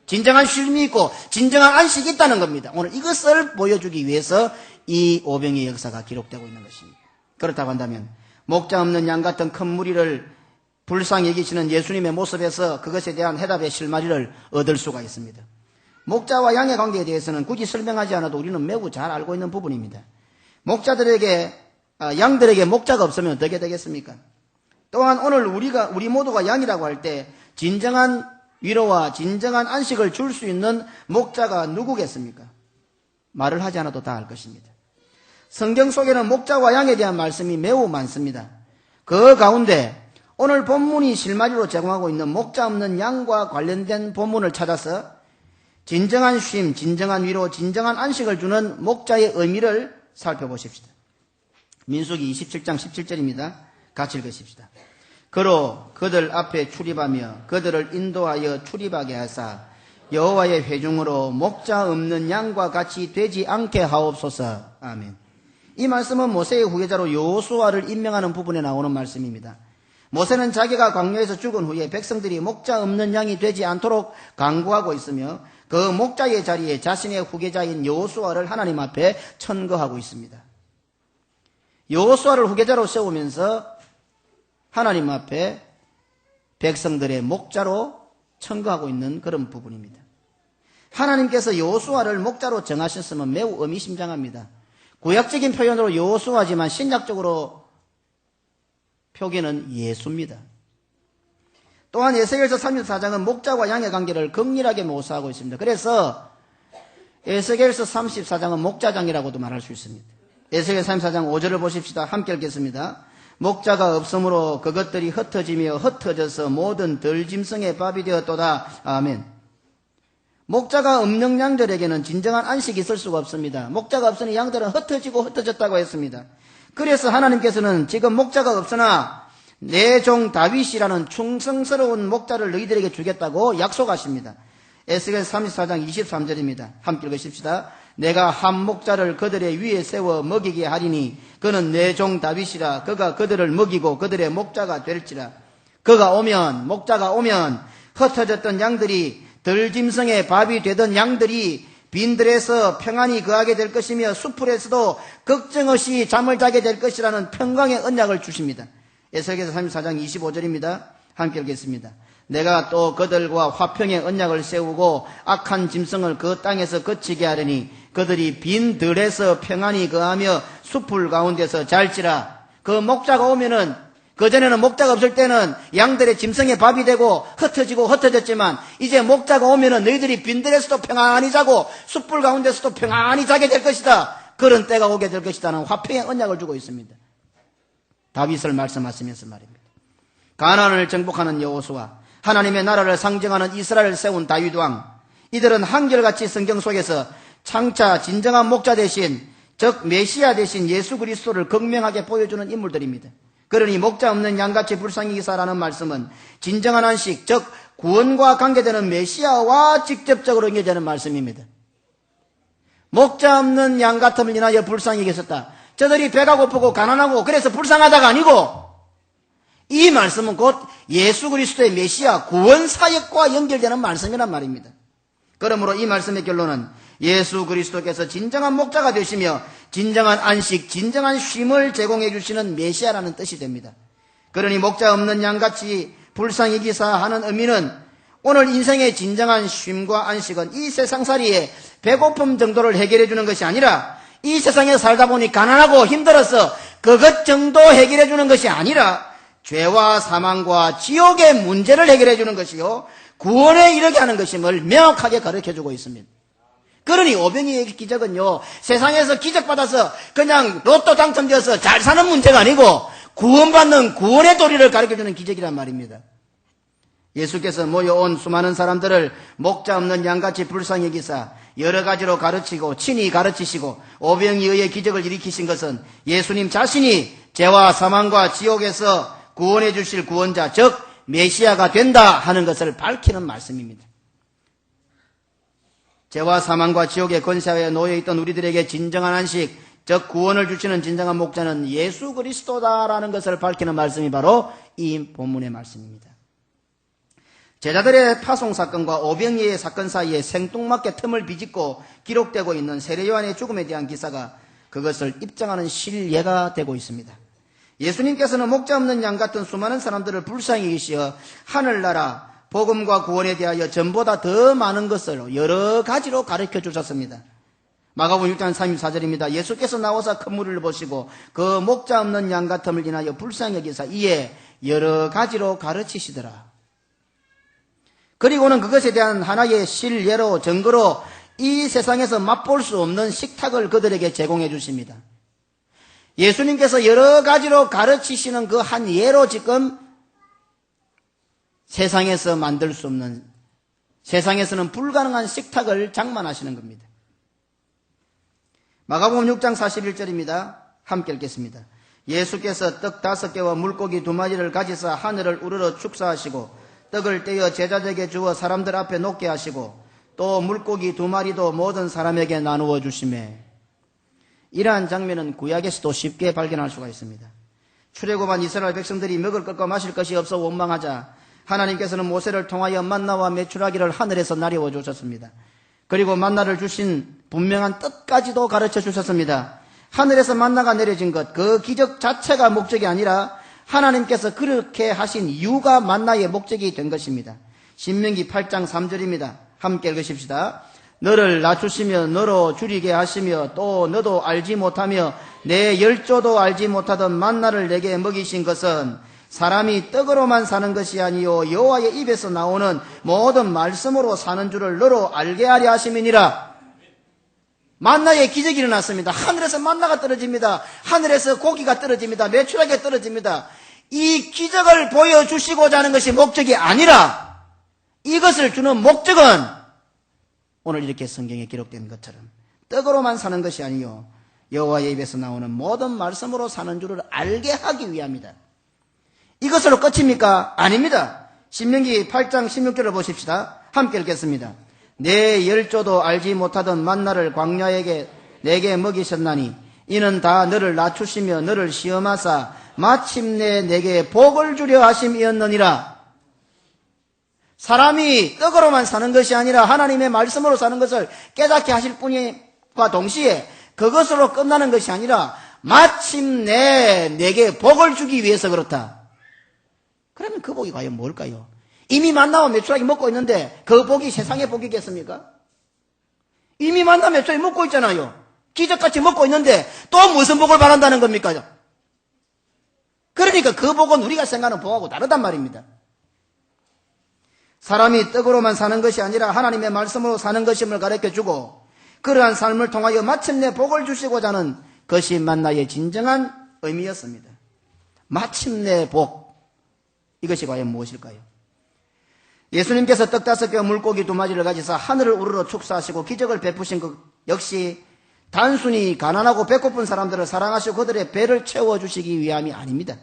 진정한 쉼이 있고 진정한 안식이 있다는 겁니다. 오늘 이것을 보여주기 위해서 이 오병이어 역사가 기록되고 있는 것입니다. 그렇다고 한다면 목자 없는 양 같은 큰 무리를 불쌍히 여기시는 예수님의 모습에서 그것에 대한 해답의 실마리를 얻을 수가 있습니다. 목자와 양의 관계에 대해서는 굳이 설명하지 않아도 우리는 매우 잘 알고 있는 부분입니다. 양들에게 목자가 없으면 어떻게 되겠습니까? 또한 오늘 우리 모두가 양이라고 할 때 진정한 위로와 진정한 안식을 줄 수 있는 목자가 누구겠습니까? 말을 하지 않아도 다 알 것입니다. 성경 속에는 목자와 양에 대한 말씀이 매우 많습니다. 그 가운데 오늘 본문이 실마리로 제공하고 있는 목자 없는 양과 관련된 본문을 찾아서 진정한 쉼, 진정한 위로, 진정한 안식을 주는 목자의 의미를 살펴보십시다. 민수기 27장 17절입니다. 같이 읽으십시다. 그로 그들 앞에 출입하며 그들을 인도하여 출입하게 하사 여호와의 회중으로 목자 없는 양과 같이 되지 않게 하옵소서. 아멘. 이 말씀은 모세의 후계자로 여호수아를 임명하는 부분에 나오는 말씀입니다. 모세는 자기가 광야에서 죽은 후에 백성들이 목자 없는 양이 되지 않도록 강구하고 있으며 그 목자의 자리에 자신의 후계자인 여호수아를 하나님 앞에 천거하고 있습니다. 여호수아를 후계자로 세우면서 하나님 앞에 백성들의 목자로 천거하고 있는 그런 부분입니다. 하나님께서 여호수아를 목자로 정하셨으면 매우 의미심장합니다. 구약적인 표현으로 여호수아지만 신약적으로 표기는 예수입니다. 또한 에스겔서 34장은 목자와 양의 관계를 극렬하게 묘사하고 있습니다. 그래서 에스겔서 34장은 목자장이라고도 말할 수 있습니다. 에스겔 34장 5절을 보십시다. 함께 읽겠습니다. 목자가 없으므로 그것들이 흩어지며 흩어져서 모든 들짐승의 밥이 되었도다. 아멘. 목자가 없는 양들에게는 진정한 안식이 있을 수가 없습니다. 목자가 없으니 양들은 흩어지고 흩어졌다고 했습니다. 그래서 하나님께서는 지금 목자가 없으나 내 종 다윗이라는 충성스러운 목자를 너희들에게 주겠다고 약속하십니다. 에스겔 34장 23절입니다. 함께 읽으십시다. 내가 한 목자를 그들의 위에 세워 먹이게 하리니 그는 내 종 다윗이라. 그가 그들을 먹이고 그들의 목자가 될지라. 목자가 오면 흩어졌던 양들이 들짐승의 밥이 되던 양들이 빈들에서 평안히 거하게 될 것이며 수풀에서도 걱정 없이 잠을 자게 될 것이라는 평강의 언약을 주십니다. 에스겔서 34장 25절입니다. 함께 읽겠습니다. 내가 또 그들과 화평의 언약을 세우고 악한 짐승을 그 땅에서 거치게 하려니 그들이 빈 들에서 평안히 거하며 수풀 가운데서 잘지라. 그 목자가 오면은, 그전에는 목자가 없을 때는 양들의 짐승의 밥이 되고 흩어졌지만 이제 목자가 오면은 너희들이 빈들에서도 평안히 자고 숯불 가운데서도 평안히 자게 될 것이다. 그런 때가 오게 될 것이다는 화평의 언약을 주고 있습니다. 다윗을 말씀하시면서 말입니다. 가나안을 정복하는 여호수아, 하나님의 나라를 상징하는 이스라엘을 세운 다윗 왕, 이들은 한결같이 성경 속에서 장차 진정한 목자 대신, 즉 메시아 대신 예수 그리스도를 극명하게 보여주는 인물들입니다. 그러니 목자 없는 양같이 불쌍히 기사라는 말씀은 진정한 안식, 즉 구원과 관계되는 메시아와 직접적으로 연결되는 말씀입니다. 목자 없는 양 같음을 인하여 불쌍히 계셨다. 저들이 배가 고프고 가난하고 그래서 불쌍하다가 아니고, 이 말씀은 곧 예수 그리스도의 메시아 구원 사역과 연결되는 말씀이란 말입니다. 그러므로 이 말씀의 결론은 예수 그리스도께서 진정한 목자가 되시며 진정한 안식, 진정한 쉼을 제공해 주시는 메시아라는 뜻이 됩니다. 그러니 목자 없는 양같이 불쌍히 기사하는 의미는 오늘 인생의 진정한 쉼과 안식은 이 세상살이의 배고픔 정도를 해결해 주는 것이 아니라, 이 세상에 살다 보니 가난하고 힘들어서 그것 정도 해결해 주는 것이 아니라 죄와 사망과 지옥의 문제를 해결해 주는 것이요 구원에 이르게 하는 것임을 명확하게 가르쳐주고 있습니다. 그러니 오병이의 기적은요, 세상에서 기적받아서 그냥 로또 당첨되어서 잘 사는 문제가 아니고 구원받는 구원의 도리를 가르쳐주는 기적이란 말입니다. 예수께서 모여온 수많은 사람들을 목자 없는 양같이 불쌍히 여기사 여러 가지로 가르치고 친히 가르치시고 오병이의 기적을 일으키신 것은 예수님 자신이 죄와 사망과 지옥에서 구원해 주실 구원자, 즉 메시아가 된다 하는 것을 밝히는 말씀입니다. 죄와 사망과 지옥의 권세하에 놓여있던 우리들에게 진정한 안식, 즉 구원을 주시는 진정한 목자는 예수 그리스도다라는 것을 밝히는 말씀이 바로 이 본문의 말씀입니다. 제자들의 파송사건과 오병이의 사건 사이에 생뚱맞게 틈을 비집고 기록되고 있는 세례 요한의 죽음에 대한 기사가 그것을 입증하는 실예가 되고 있습니다. 예수님께서는 목자 없는 양 같은 수많은 사람들을 불쌍히 여기시어 하늘나라, 복음과 구원에 대하여 전보다 더 많은 것을 여러 가지로 가르쳐 주셨습니다. 마가복음 6장 34절입니다. 예수께서 나와서 큰 무리를 보시고 그 목자 없는 양 같음을 인하여 불쌍히 여기사 이에 여러 가지로 가르치시더라. 그리고는 그것에 대한 하나의 실예로, 증거로 이 세상에서 맛볼 수 없는 식탁을 그들에게 제공해 주십니다. 예수님께서 여러 가지로 가르치시는 그 한 예로 지금 세상에서 만들 수 없는, 세상에서는 불가능한 식탁을 장만하시는 겁니다. 마가복음 6장 41절입니다. 함께 읽겠습니다. 예수께서 떡 5개와 물고기 2마리를 가지사 하늘을 우러러 축사하시고 떡을 떼어 제자들에게 주어 사람들 앞에 놓게 하시고 또 물고기 2마리도 모든 사람에게 나누어 주시매. 이러한 장면은 구약에서도 쉽게 발견할 수가 있습니다. 출애굽한 이스라엘 백성들이 먹을 것과 마실 것이 없어 원망하자 하나님께서는 모세를 통하여 만나와 메추라기를 하늘에서 내려워 주셨습니다. 그리고 만나를 주신 분명한 뜻까지도 가르쳐 주셨습니다. 하늘에서 만나가 내려진 것, 그 기적 자체가 목적이 아니라 하나님께서 그렇게 하신 이유가 만나의 목적이 된 것입니다. 신명기 8장 3절입니다. 함께 읽으십시다. 너를 낮추시며 너로 줄이게 하시며 또 너도 알지 못하며 내 열조도 알지 못하던 만나를 내게 먹이신 것은 사람이 떡으로만 사는 것이 아니요 여호와의 입에서 나오는 모든 말씀으로 사는 줄을 너로 알게 하려 하심이니라. 만나의 기적이 일어났습니다. 하늘에서 만나가 떨어집니다. 하늘에서 고기가 떨어집니다. 메추라기가 떨어집니다. 이 기적을 보여주시고자 하는 것이 목적이 아니라 이것을 주는 목적은 오늘 이렇게 성경에 기록된 것처럼 떡으로만 사는 것이 아니요 여호와의 입에서 나오는 모든 말씀으로 사는 줄을 알게 하기 위함이다. 이것으로 끝입니까? 아닙니다. 신명기 8장 16절을 보십시다. 함께 읽겠습니다. 내 열조도 알지 못하던 만나를 광야에게 내게 먹이셨나니 이는 다 너를 낮추시며 너를 시험하사 마침내 내게 복을 주려 하심이었느니라. 사람이 떡으로만 사는 것이 아니라 하나님의 말씀으로 사는 것을 깨닫게 하실 뿐과 동시에 그것으로 끝나는 것이 아니라 마침내 내게 복을 주기 위해서 그렇다. 그러면 그 복이 과연 뭘까요? 이미 만나와 메추라기 먹고 있는데 그 복이 세상의 복이겠습니까? 이미 만나 메추라기 먹고 있잖아요. 기적같이 먹고 있는데 또 무슨 복을 바란다는 겁니까? 그러니까 그 복은 우리가 생각하는 복하고 다르단 말입니다. 사람이 떡으로만 사는 것이 아니라 하나님의 말씀으로 사는 것임을 가르쳐주고 그러한 삶을 통하여 마침내 복을 주시고자 하는 것이 만나의 진정한 의미였습니다. 마침내 복, 이것이 과연 무엇일까요? 예수님께서 떡 5개와 물고기 2마리를 가지사 하늘을 우러러 축사하시고 기적을 베푸신 것 역시 단순히 가난하고 배고픈 사람들을 사랑하시고 그들의 배를 채워주시기 위함이 아닙니다.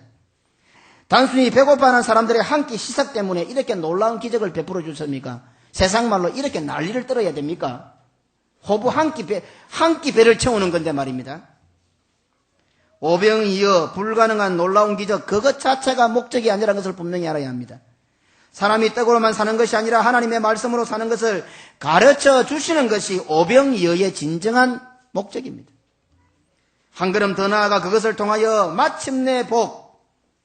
단순히 배고파하는 사람들의 한 끼 식사 때문에 이렇게 놀라운 기적을 베풀어 주셨습니까? 세상 말로 이렇게 난리를 떨어야 됩니까? 호부 한 끼 배를 채우는 건데 말입니다. 오병이어 불가능한 놀라운 기적, 그것 자체가 목적이 아니라는 것을 분명히 알아야 합니다. 사람이 떡으로만 사는 것이 아니라 하나님의 말씀으로 사는 것을 가르쳐 주시는 것이 오병이어의 진정한 목적입니다. 한 걸음 더 나아가 그것을 통하여 마침내 복,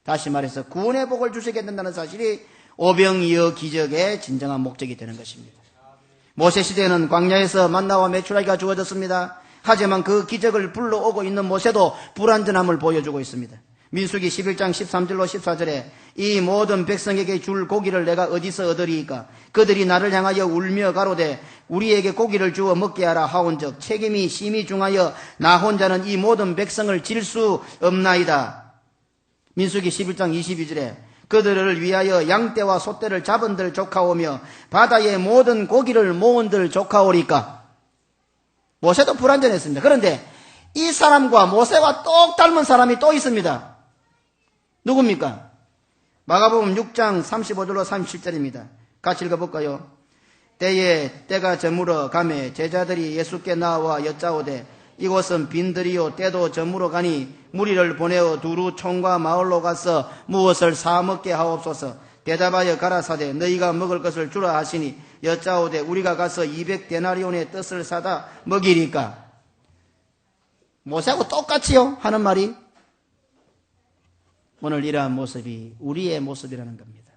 다시 말해서 구원의 복을 주시게 된다는 사실이 오병이어 기적의 진정한 목적이 되는 것입니다. 모세 시대에는 광야에서 만나와 메추라기가 주어졌습니다. 하지만 그 기적을 불러오고 있는 모세도 불완전함을 보여주고 있습니다. 민수기 11장 13절로 14절에 이 모든 백성에게 줄 고기를 내가 어디서 얻으리이까? 그들이 나를 향하여 울며 가로되 우리에게 고기를 주어 먹게 하라 하온즉 책임이 심히 중하여 나 혼자는 이 모든 백성을 질 수 없나이다. 민수기 11장 22절에 그들을 위하여 양떼와 소떼를 잡은들 조카오며 바다의 모든 고기를 모은들 조카오리까? 모세도 불완전했습니다. 그런데 이 사람과 모세와 똑 닮은 사람이 또 있습니다. 누굽니까? 마가복음 6장 35절로 37절입니다. 같이 읽어볼까요? 때가 저물어 가매 제자들이 예수께 나와 여짜오되 이곳은 빈들이요 때도 저물어 가니 무리를 보내어 두루 촌과 마을로 가서 무엇을 사 먹게 하옵소서. 대답하여 가라사대 너희가 먹을 것을 주라 하시니 여짜오되 우리가 가서 200데나리온의 뜻을 사다 먹이리까? 모세하고 똑같이요 하는 말이 오늘 이러한 모습이 우리의 모습이라는 겁니다.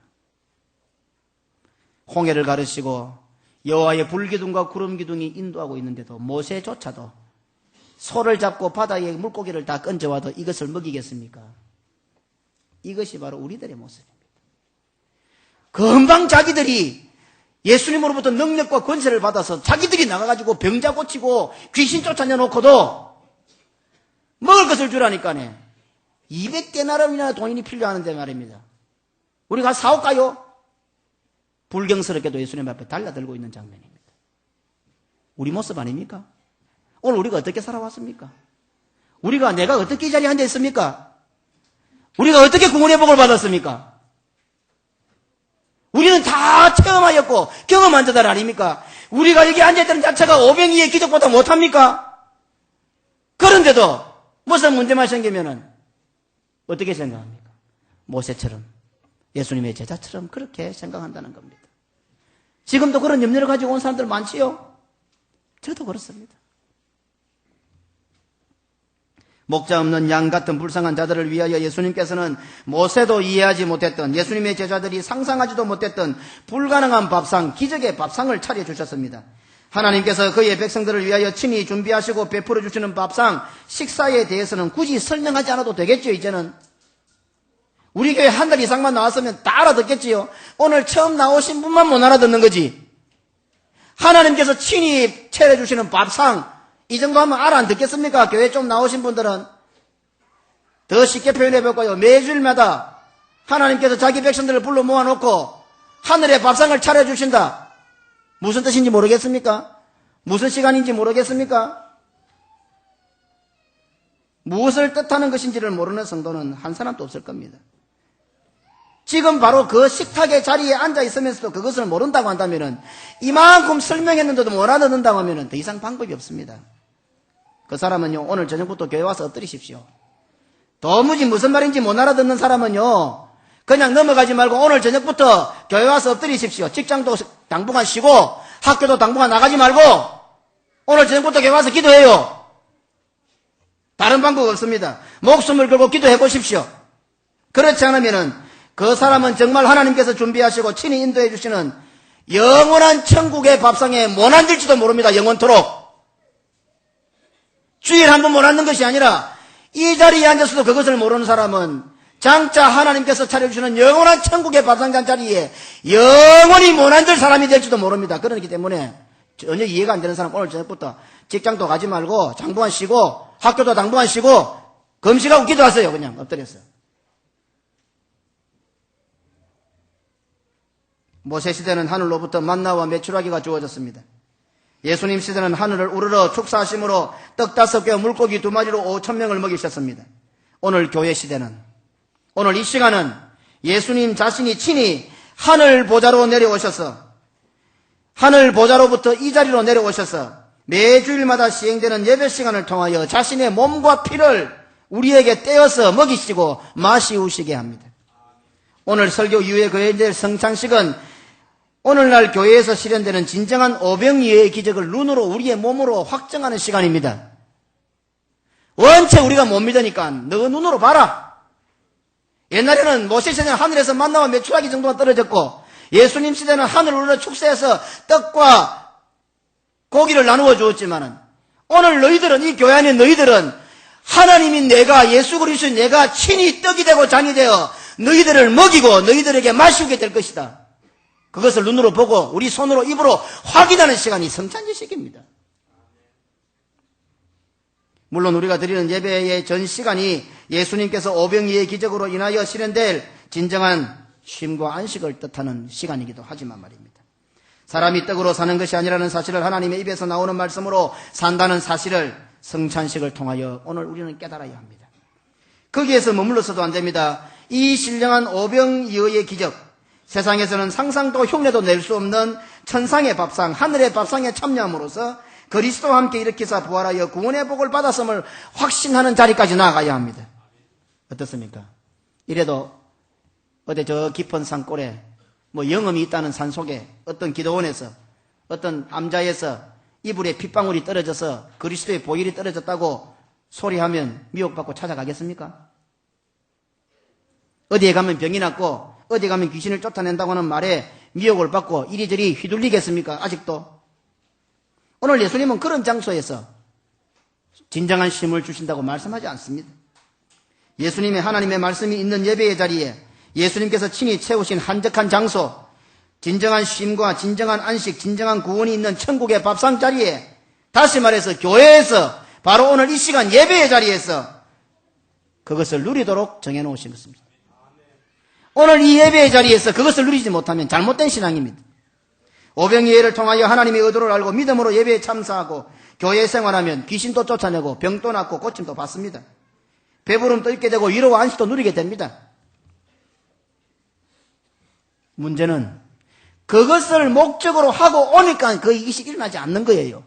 홍해를 가르치고 여호와의 불기둥과 구름기둥이 인도하고 있는데도 모세조차도 소를 잡고 바다에 물고기를 다 건져와도 이것을 먹이겠습니까? 이것이 바로 우리들의 모습입니다. 금방 자기들이 예수님으로부터 능력과 권세를 받아서 자기들이 나가가지고 병자 고치고 귀신 쫓아내놓고도 먹을 것을 주라니까네. 200데나리온이나 돈이 필요하는데 말입니다. 우리가 사올까요? 불경스럽게도 예수님 앞에 달라들고 있는 장면입니다. 우리 모습 아닙니까? 오늘 우리가 어떻게 살아왔습니까? 내가 어떻게 이 자리에 앉아 있습니까? 우리가 어떻게 구원의 복을 받았습니까? 우리는 다 체험하였고 경험한 자들 아닙니까? 우리가 여기 앉아있다는 자체가 오병이의 기적보다 못합니까? 그런데도 무슨 문제만 생기면은 어떻게 생각합니까? 모세처럼 예수님의 제자처럼 그렇게 생각한다는 겁니다. 지금도 그런 염려를 가지고 온 사람들 많지요? 저도 그렇습니다. 목자 없는 양 같은 불쌍한 자들을 위하여 예수님께서는 모세도 이해하지 못했던 예수님의 제자들이 상상하지도 못했던 불가능한 밥상, 기적의 밥상을 차려주셨습니다. 하나님께서 그의 백성들을 위하여 친히 준비하시고 베풀어 주시는 밥상, 식사에 대해서는 굳이 설명하지 않아도 되겠죠. 이제는 우리 교회 한 달 이상만 나왔으면 다 알아듣겠지요. 오늘 처음 나오신 분만 못 알아듣는 거지. 하나님께서 친히 차려주시는 밥상, 이 정도 하면 알아 안 듣겠습니까? 교회 좀 나오신 분들은 더 쉽게 표현해 볼까요? 매주일마다 하나님께서 자기 백성들을 불러 모아놓고 하늘의 밥상을 차려주신다. 무슨 뜻인지 모르겠습니까? 무슨 시간인지 모르겠습니까? 무엇을 뜻하는 것인지를 모르는 성도는 한 사람도 없을 겁니다. 지금 바로 그 식탁의 자리에 앉아 있으면서도 그것을 모른다고 한다면은 이만큼 설명했는데도 못 알아듣는다고 하면은 더 이상 방법이 없습니다. 그 사람은요, 오늘 저녁부터 교회 와서 엎드리십시오. 도무지 무슨 말인지 못 알아듣는 사람은요, 그냥 넘어가지 말고 오늘 저녁부터 교회 와서 엎드리십시오. 직장도 당분간 쉬고 학교도 당분간 나가지 말고 오늘 저녁부터 교회 와서 기도해요. 다른 방법 없습니다. 목숨을 걸고 기도해 보십시오. 그렇지 않으면은 그 사람은 정말 하나님께서 준비하시고 친히 인도해 주시는 영원한 천국의 밥상에 못 앉을지도 모릅니다. 영원토록. 주일 한 번 못 앉는 것이 아니라 이 자리에 앉아서도 그것을 모르는 사람은 장차 하나님께서 차려주시는 영원한 천국의 밥상 자리에 영원히 못 앉을 사람이 될지도 모릅니다. 그렇기 때문에 전혀 이해가 안 되는 사람 오늘 저녁부터 직장도 가지 말고 당분간 쉬고 학교도 당분간 쉬고 금식하고 기도하세요. 그냥 엎드렸어요. 모세 시대는 하늘로부터 만나와 메추라기가 주어졌습니다. 예수님 시대는 하늘을 우러러 축사하심으로 떡 5개와 물고기 2마리로 5,000명을 먹이셨습니다. 오늘 교회 시대는, 오늘 이 시간은 예수님 자신이 친히 하늘 보좌로 내려오셔서, 하늘 보좌로부터 이 자리로 내려오셔서 매주일마다 시행되는 예배 시간을 통하여 자신의 몸과 피를 우리에게 떼어서 먹이시고 마시우시게 합니다. 오늘 설교 이후에 교회될 성찬식은 오늘날 교회에서 실현되는 진정한 오병이어의 기적을 눈으로 우리의 몸으로 확정하는 시간입니다. 원체 우리가 못 믿으니까 너 눈으로 봐라. 옛날에는 모세 시대는 하늘에서 만나와 메추라기 정도가 떨어졌고 예수님 시대는 하늘을 우러 축사해서 떡과 고기를 나누어 주었지만은 오늘 너희들은, 이 교회 안에 너희들은 하나님인 내가, 예수 그리스도인 내가 친히 떡이 되고 잔이 되어 너희들을 먹이고 너희들에게 마시게 될 것이다. 그것을 눈으로 보고 우리 손으로 입으로 확인하는 시간이 성찬제식입니다. 물론 우리가 드리는 예배의 전 시간이 예수님께서 오병이의 기적으로 인하여 실현될 진정한 쉼과 안식을 뜻하는 시간이기도 하지만 말입니다. 사람이 떡으로 사는 것이 아니라는 사실을 하나님의 입에서 나오는 말씀으로 산다는 사실을 성찬식을 통하여 오늘 우리는 깨달아야 합니다. 거기에서 머물러서도 안 됩니다. 이 신령한 오병이어의 기적, 세상에서는 상상도 흉내도 낼 수 없는 천상의 밥상, 하늘의 밥상에 참여함으로써 그리스도와 함께 일으키사 부활하여 구원의 복을 받았음을 확신하는 자리까지 나아가야 합니다. 어떻습니까? 이래도 어디 저 깊은 산골에 영험이 있다는 산속에 어떤 기도원에서 어떤 암자에서 이불에 핏방울이 떨어져서 그리스도의 보혈이 떨어졌다고 소리하면 미혹받고 찾아가겠습니까? 어디에 가면 병이 낫고 어디 가면 귀신을 쫓아낸다고 하는 말에 미혹을 받고 이리저리 휘둘리겠습니까? 아직도. 오늘 예수님은 그런 장소에서 진정한 쉼을 주신다고 말씀하지 않습니다. 예수님의 하나님의 말씀이 있는 예배의 자리에 예수님께서 친히 채우신 한적한 장소, 진정한 쉼과 진정한 안식, 진정한 구원이 있는 천국의 밥상 자리에, 다시 말해서 교회에서 바로 오늘 이 시간 예배의 자리에서 그것을 누리도록 정해놓으신 것입니다. 오늘 이 예배의 자리에서 그것을 누리지 못하면 잘못된 신앙입니다. 오병이어를 통하여 하나님의 의도를 알고 믿음으로 예배에 참사하고 교회 생활하면 귀신도 쫓아내고 병도 낫고 고침도 받습니다. 배부름도 있게 되고 위로와 안식도 누리게 됩니다. 문제는 그것을 목적으로 하고 오니까 그 이것이 일어나지 않는 거예요.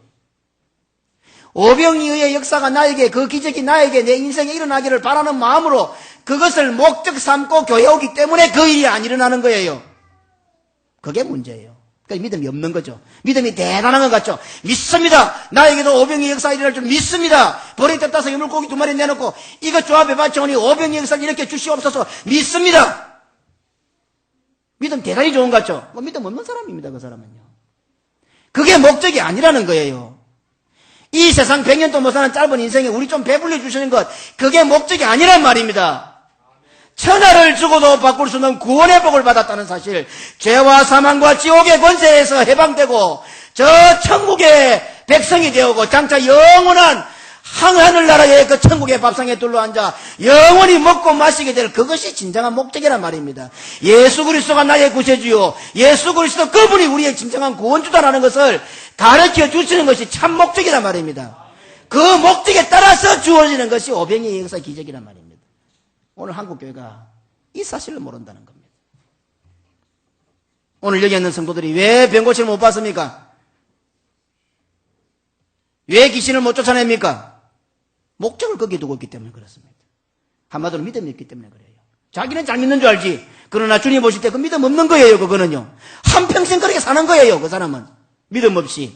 오병이어의 역사가 나에게, 그 기적이 나에게 내 인생에 일어나기를 바라는 마음으로 그것을 목적 삼고 교회 오기 때문에 그 일이 안 일어나는 거예요. 그게 문제예요. 그러니까 믿음이 없는 거죠. 믿음이 대단한 것 같죠. 믿습니다. 나에게도 오병이의 역사가 일어날 줄 믿습니다. 버리 뜯다서 물고기 2마리 내놓고 이것 조합해 봤더니 오병이의 역사를 이렇게 주시옵소서 믿습니다. 믿음 대단히 좋은 것 같죠. 믿음 없는 사람입니다. 그 사람은요. 그게 목적이 아니라는 거예요. 이 세상 100년도 못 사는 짧은 인생에 우리 좀 배불려 주시는 것, 그게 목적이 아니란 말입니다. 천하를 주고도 바꿀 수 없는 구원의 복을 받았다는 사실, 죄와 사망과 지옥의 권세에서 해방되고 저 천국의 백성이 되었고 장차 영원한 하늘나라의 그 천국의 밥상에 둘러앉아 영원히 먹고 마시게 될 그것이 진정한 목적이란 말입니다. 예수 그리스도가 나의 구세주요, 예수 그리스도 그분이 우리의 진정한 구원주다라는 것을 가르쳐 주시는 것이 참 목적이란 말입니다. 그 목적에 따라서 주어지는 것이 오병이의 역사 기적이란 말입니다. 오늘 한국교회가 이 사실을 모른다는 겁니다. 오늘 여기 있는 성도들이 왜 병고치를 못 받습니까? 왜 귀신을 못 쫓아냅니까? 목적을 거기에 두고 있기 때문에 그렇습니다. 한마디로 믿음이 있기 때문에 그래요. 자기는 잘 믿는 줄 알지. 그러나 주님 보실 때 그 믿음 없는 거예요, 그거는요. 한평생 그렇게 사는 거예요, 그 사람은. 믿음 없이.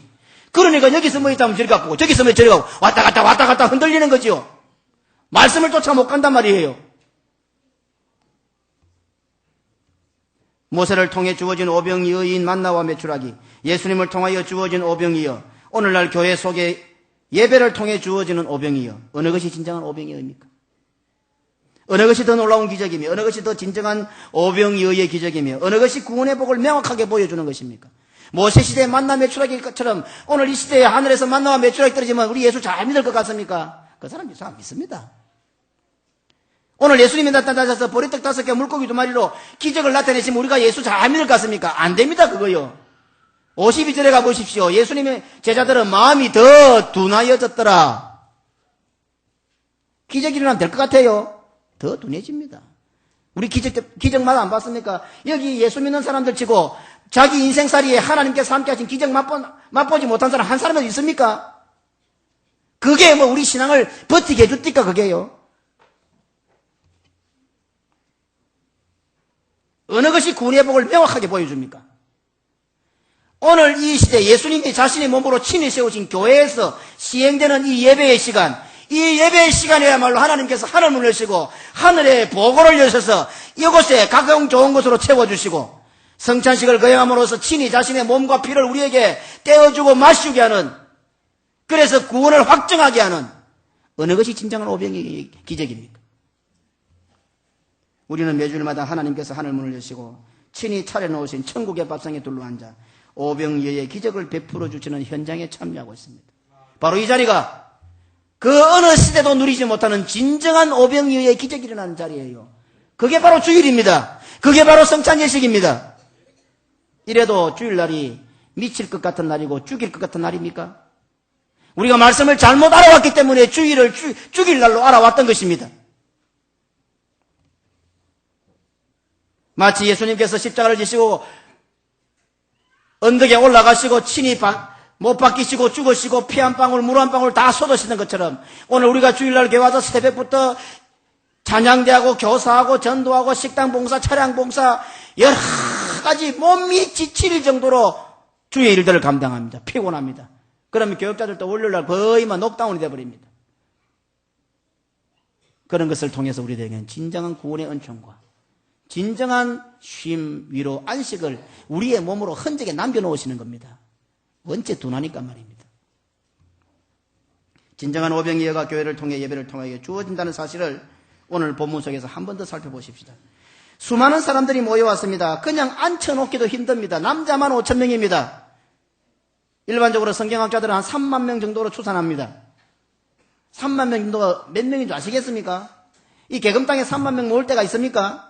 그러니까 여기서 뭐 있다면 저리 가고, 저기서 뭐 저리 가고, 왔다 갔다 흔들리는 거지요. 말씀을 쫓아 못 간단 말이에요. 모세를 통해 주어진 오병이어인 만나와 메추라기, 예수님을 통하여 주어진 오병이어, 오늘날 교회 속에 예배를 통해 주어지는 오병이어, 어느 것이 진정한 오병이어입니까? 어느 것이 더 놀라운 기적이며, 어느 것이 더 진정한 오병이어의 기적이며, 어느 것이 구원의 복을 명확하게 보여주는 것입니까? 모세 시대의 만나 메추라기처럼 오늘 이 시대에 하늘에서 만나와 메추라기 떨어지면 우리 예수 잘 믿을 것 같습니까? 그 사람 예수 안 믿습니다. 오늘 예수님이 나타나셔서 보리떡 5개 물고기 2마리로 기적을 나타내시면 우리가 예수 잘 믿을 것 같습니까? 안 됩니다, 그거요. 52절에 가보십시오. 예수님의 제자들은 마음이 더 둔하여졌더라. 기적이 일어나면 될 것 같아요. 더 둔해집니다. 우리 기적마다 안 봤습니까? 여기 예수 믿는 사람들 치고 자기 인생살이에 하나님께서 함께 하신 기적 맛보지 못한 사람 한 사람은 있습니까? 그게 뭐 우리 신앙을 버티게 해줄까, 그게요. 어느 것이 구원의 복을 명확하게 보여줍니까? 오늘 이 시대 예수님이 자신의 몸으로 친히 세우신 교회에서 시행되는 이 예배의 시간, 이 예배의 시간이야말로 하나님께서 하늘 문을 여시고 하늘의 보고를 여셔서 이곳에 각종 좋은 것으로 채워주시고 성찬식을 거행함으로써 친히 자신의 몸과 피를 우리에게 떼어주고 마시게 하는, 그래서 구원을 확정하게 하는 어느 것이 진정한 오병이어의 기적입니까? 우리는 매주일마다 하나님께서 하늘 문을 여시고 친히 차려놓으신 천국의 밥상에 둘러앉아 오병이어의 기적을 베풀어 주시는 현장에 참여하고 있습니다. 바로 이 자리가 그 어느 시대도 누리지 못하는 진정한 오병이어의 기적이 일어나는 자리예요. 그게 바로 주일입니다. 그게 바로 성찬 예식입니다. 이래도 주일날이 미칠 것 같은 날이고 죽일 것 같은 날입니까? 우리가 말씀을 잘못 알아왔기 때문에 주일을 죽일 날로 알아왔던 것입니다. 마치 예수님께서 십자가를 지시고 언덕에 올라가시고 친히 못 박히시고 죽으시고 피 한 방울 물 한 방울 다 쏟으시는 것처럼 오늘 우리가 주일날 교회 와서 새벽부터 찬양대하고 교사하고 전도하고 식당 봉사 차량 봉사 여러 가지 몸이 지칠 정도로 주의 일들을 감당합니다. 피곤합니다. 그러면 교육자들도 월요일날 거의만 녹다운이 되어버립니다. 그런 것을 통해서 우리들에게는 진정한 구원의 은총과 진정한 쉼, 위로, 안식을 우리의 몸으로 흔적에 남겨놓으시는 겁니다. 원체 둔하니까 말입니다. 진정한 오병이어가 교회를 통해 예배를 통하여 주어진다는 사실을 오늘 본문 속에서 한 번 더 살펴보십시다. 수많은 사람들이 모여왔습니다. 그냥 앉혀놓기도 힘듭니다. 남자만 5,000명입니다. 일반적으로 성경학자들은 한 3만 명 정도로 추산합니다. 3만 명 정도가 몇 명인 줄 아시겠습니까? 이 개금 땅에 3만 명 모을 때가 있습니까?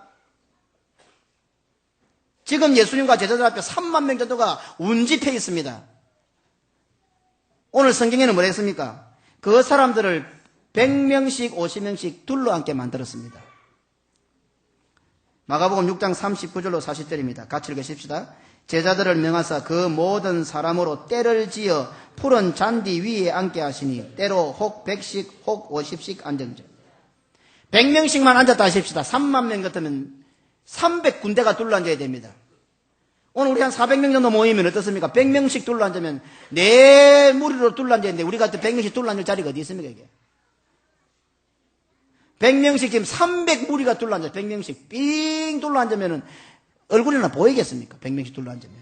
지금 예수님과 제자들 앞에 3만 명 정도가 운집해 있습니다. 오늘 성경에는 뭐라 했습니까? 그 사람들을 100명씩 50명씩 둘러앉게 만들었습니다. 마가복음 6장 39절로 40절입니다. 같이 읽으십시다. 제자들을 명하사 그 모든 사람으로 때를 지어 푸른 잔디 위에 앉게 하시니 때로 혹 100씩 혹 50씩 앉은즉 100명씩만 앉았다 하십시다. 3만 명 같으면 300군데가 둘러앉아야 됩니다. 오늘 우리 한 400명 정도 모이면 어떻습니까? 100명씩 둘러앉으면 네 무리로 둘러앉았는데 우리가 또 100명씩 둘러앉을 자리가 어디 있습니까 이게? 100명씩 지금 300무리가 둘러앉아요. 100명씩 삥 둘러앉으면 얼굴이나 보이겠습니까? 100명씩 둘러앉으면.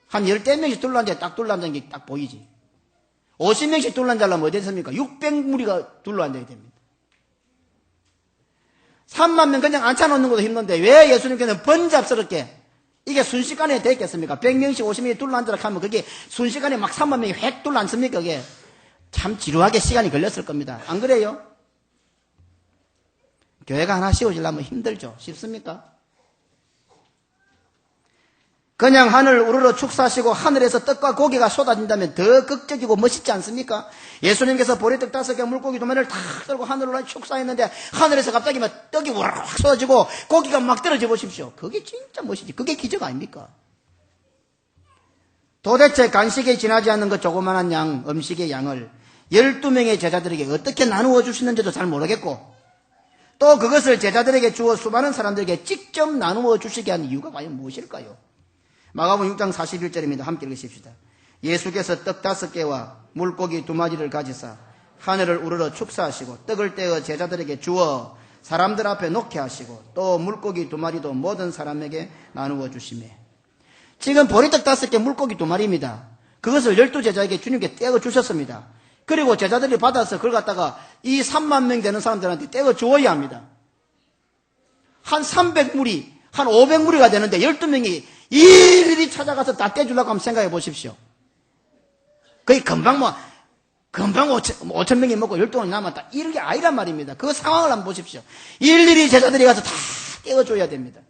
한 10대명씩 둘러앉아야 딱 둘러앉은 게 딱 보이지. 50명씩 둘러앉으려면 어디 있습니까? 600무리가 둘러앉아야 됩니다. 3만 명 그냥 앉혀놓는 것도 힘든데 왜 예수님께서는 번잡스럽게 이게 순식간에 됐겠습니까? 100명씩 50명이 둘러앉으라 하면 그게 순식간에 막 3만 명이 획 둘러앉습니까? 그게 참 지루하게 시간이 걸렸을 겁니다. 안 그래요? 교회가 하나 씌워지려면 힘들죠. 쉽습니까? 그냥 하늘 우러러 축사하시고 하늘에서 떡과 고기가 쏟아진다면 더 극적이고 멋있지 않습니까? 예수님께서 보리떡 5개 물고기 2마리를 탁 들고 하늘로 축사했는데 하늘에서 갑자기 막 떡이 우르르 쏟아지고 고기가 막 떨어져 보십시오. 그게 진짜 멋이지. 그게 기적 아닙니까? 도대체 간식에 지나지 않는 그 조그만한 양, 음식의 양을 12명의 제자들에게 어떻게 나누어 주시는지도 잘 모르겠고 또 그것을 제자들에게 주어 수많은 사람들에게 직접 나누어 주시게 한 이유가 과연 무엇일까요? 마가복음 6장 41절입니다. 함께 읽으십시다. 예수께서 떡 5개와 물고기 2마리를 가지사 하늘을 우러러 축사하시고 떡을 떼어 제자들에게 주어 사람들 앞에 놓게 하시고 또 물고기 2마리도 모든 사람에게 나누어 주시매. 지금 보리떡 5개 물고기 2마리입니다. 그것을 12제자에게 주님께 떼어 주셨습니다. 그리고 제자들이 받아서 그걸 갖다가 이 3만 명 되는 사람들한테 떼어 주어야 합니다. 한 300무리, 한 500무리가 되는데 12명이 일일이 찾아가서 다 떼주려고 한번 생각해 보십시오. 거의 금방 5,000명이 먹고 12명이 남았다. 이런 게 아니란 말입니다. 그 상황을 한번 보십시오. 일일이 제자들이 가서 다 떼어줘야 됩니다.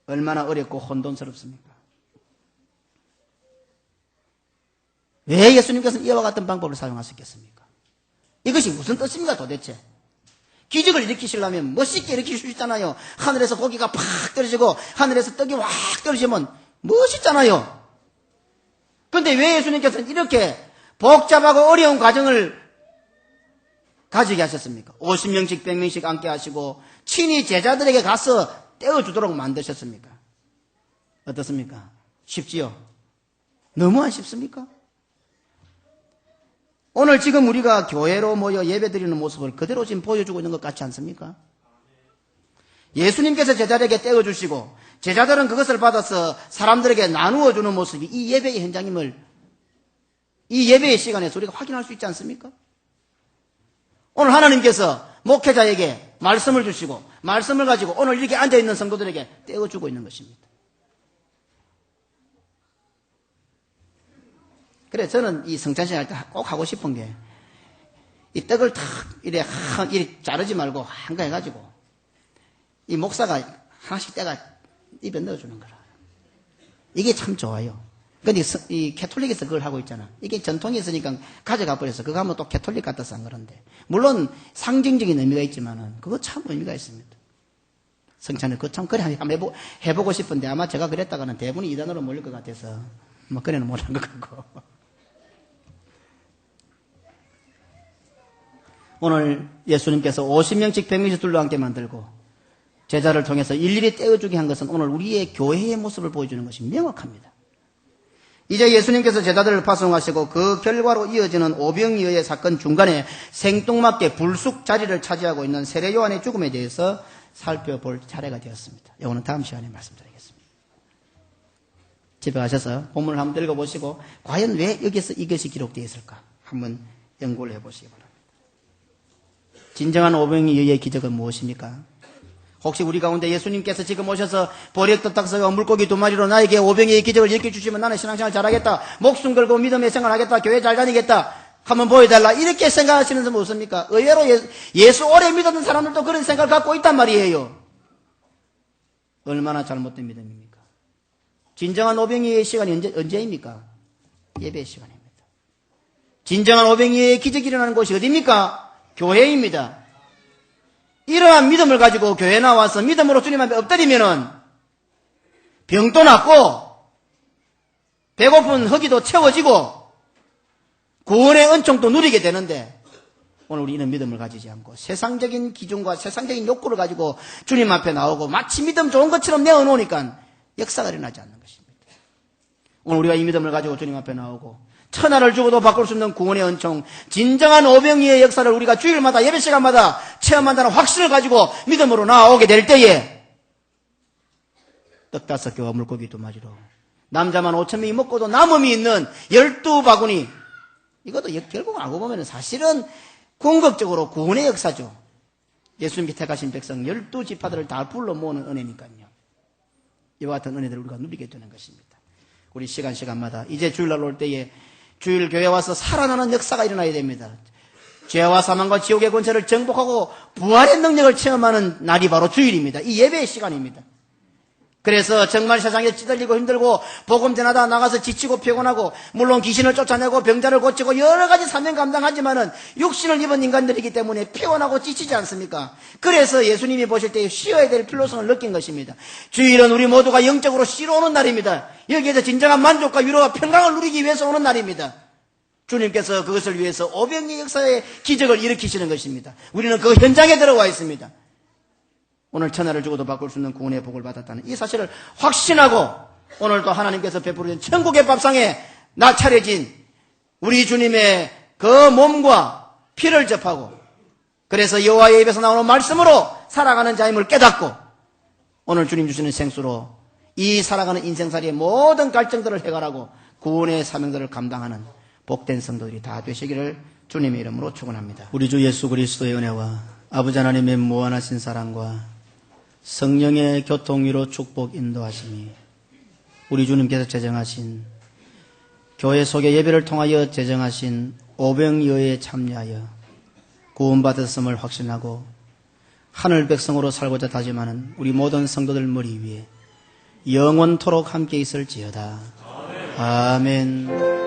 얼마나 어렵고 혼돈스럽습니까? 왜 예수님께서는 이와 같은 방법을 사용하셨겠습니까? 이것이 무슨 뜻입니까 도대체? 기적을 일으키시려면 멋있게 일으킬 수 있잖아요. 하늘에서 고기가 팍 떨어지고 하늘에서 떡이 확 떨어지면 멋있잖아요. 그런데 왜 예수님께서는 이렇게 복잡하고 어려운 과정을 가지게 하셨습니까? 50명씩 100명씩 앉게 하시고 친히 제자들에게 가서 떼어주도록 만드셨습니까? 어떻습니까? 쉽지요? 너무 안 쉽습니까? 오늘 지금 우리가 교회로 모여 예배드리는 모습을 그대로 지금 보여주고 있는 것 같지 않습니까? 예수님께서 제자들에게 떼어주시고 제자들은 그것을 받아서 사람들에게 나누어 주는 모습이 이 예배의 현장임을 이 예배의 시간에서 우리가 확인할 수 있지 않습니까? 오늘 하나님께서 목회자에게 말씀을 주시고 말씀을 가지고 오늘 이렇게 앉아있는 성도들에게 떼어주고 있는 것입니다. 그래 저는 이 성찬식 할 때 꼭 하고 싶은 게 이 떡을 탁 이래 자르지 말고 한가 해가지고 이 목사가 하나씩 떼가 입에 넣어주는 거라. 이게 참 좋아요. 근데 이 캐톨릭에서 그걸 하고 있잖아. 이게 전통이 있으니까 가져가 버려서 그거 하면 또 캐톨릭 같아서 한 그런데 물론 상징적인 의미가 있지만은 그거 참 의미가 있습니다. 성찬을 그거 참 그래 한번 해보고 싶은데 아마 제가 그랬다가는 대부분이 이단으로 몰릴 것 같아서 뭐 그래는 못한 것 같고. 오늘 예수님께서 50명씩 100명씩 둘러앉게 만들고 제자를 통해서 일일이 떼어주게 한 것은 오늘 우리의 교회의 모습을 보여주는 것이 명확합니다. 이제 예수님께서 제자들을 파송하시고 그 결과로 이어지는 오병이어의 사건 중간에 생뚱맞게 불쑥 자리를 차지하고 있는 세례 요한의 죽음에 대해서 살펴볼 차례가 되었습니다. 이거는 다음 시간에 말씀드리겠습니다. 집에 가셔서 본문을 한번 읽어보시고 과연 왜 여기서 이것이 기록되어 있을까 한번 연구를 해보시기 바랍니다. 진정한 오병이어의 기적은 무엇입니까? 혹시 우리 가운데 예수님께서 지금 오셔서 보리떡 5개와 물고기 2마리로 나에게 오병이어의 기적을 일으켜주시면 나는 신앙생활 잘하겠다. 목숨 걸고 믿음의 생활하겠다. 교회 잘 다니겠다. 한번 보여달라. 이렇게 생각하시는 사람은 없습니까? 의외로 예수 오래 믿었던 사람들도 그런 생각을 갖고 있단 말이에요. 얼마나 잘못된 믿음입니까? 진정한 오병이어의 시간이 언제입니까? 예배 시간입니다. 진정한 오병이어의 기적이 일어나는 곳이 어디입니까? 교회입니다. 이러한 믿음을 가지고 교회 나와서 믿음으로 주님 앞에 엎드리면은 병도 낫고 배고픈 허기도 채워지고 구원의 은총도 누리게 되는데 오늘 우리는 믿음을 가지지 않고 세상적인 기준과 세상적인 욕구를 가지고 주님 앞에 나오고 마치 믿음 좋은 것처럼 내어놓으니까 역사가 일어나지 않는 것입니다. 오늘 우리가 이 믿음을 가지고 주님 앞에 나오고 천하를 주고도 바꿀 수 없는 구원의 은총, 진정한 오병이어의 역사를 우리가 주일마다 예배 시간마다 체험한다는 확신을 가지고 믿음으로 나아오게 될 때에 떡 5개와 물고기 2마리로 남자만 5,000명이 먹고도 남음이 있는 12바구니 이것도 결국 알고 보면 사실은 궁극적으로 구원의 역사죠. 예수님께 택하신 백성 12지파들을 다 불러 모으는 은혜니까요. 이와 같은 은혜들을 우리가 누리게 되는 것입니다. 우리 시간마다 이제 주일날 올 때에 주일 교회 와서 살아나는 역사가 일어나야 됩니다. 죄와 사망과 지옥의 권세를 정복하고 부활의 능력을 체험하는 날이 바로 주일입니다. 이 예배의 시간입니다. 그래서 정말 세상에 찌들리고 힘들고 복음 전하다 나가서 지치고 피곤하고 물론 귀신을 쫓아내고 병자를 고치고 여러 가지 사명 감당하지만은 육신을 입은 인간들이기 때문에 피곤하고 지치지 않습니까? 그래서 예수님이 보실 때 쉬어야 될 필요성을 느낀 것입니다. 주일은 우리 모두가 영적으로 쉬러 오는 날입니다. 여기에서 진정한 만족과 위로와 평강을 누리기 위해서 오는 날입니다. 주님께서 그것을 위해서 500년 역사의 기적을 일으키시는 것입니다. 우리는 그 현장에 들어와 있습니다. 오늘 천하를 주고도 바꿀 수 있는 구원의 복을 받았다는 이 사실을 확신하고 오늘도 하나님께서 베풀어진 천국의 밥상에 나차려진 우리 주님의 그 몸과 피를 접하고 그래서 여호와의 입에서 나오는 말씀으로 살아가는 자임을 깨닫고 오늘 주님 주시는 생수로 이 살아가는 인생살이의 모든 갈증들을 해결하고 구원의 사명들을 감당하는 복된 성도들이 다 되시기를 주님의 이름으로 축원합니다. 우리 주 예수 그리스도의 은혜와 아버지 하나님의 무한하신 사랑과 성령의 교통위로 축복 인도하심이 우리 주님께서 제정하신 교회 속의 예배를 통하여 제정하신 오병이어에 참여하여 구원받았음을 확신하고 하늘 백성으로 살고자 다짐하는 우리 모든 성도들 머리 위에 영원토록 함께 있을지어다. 아멘.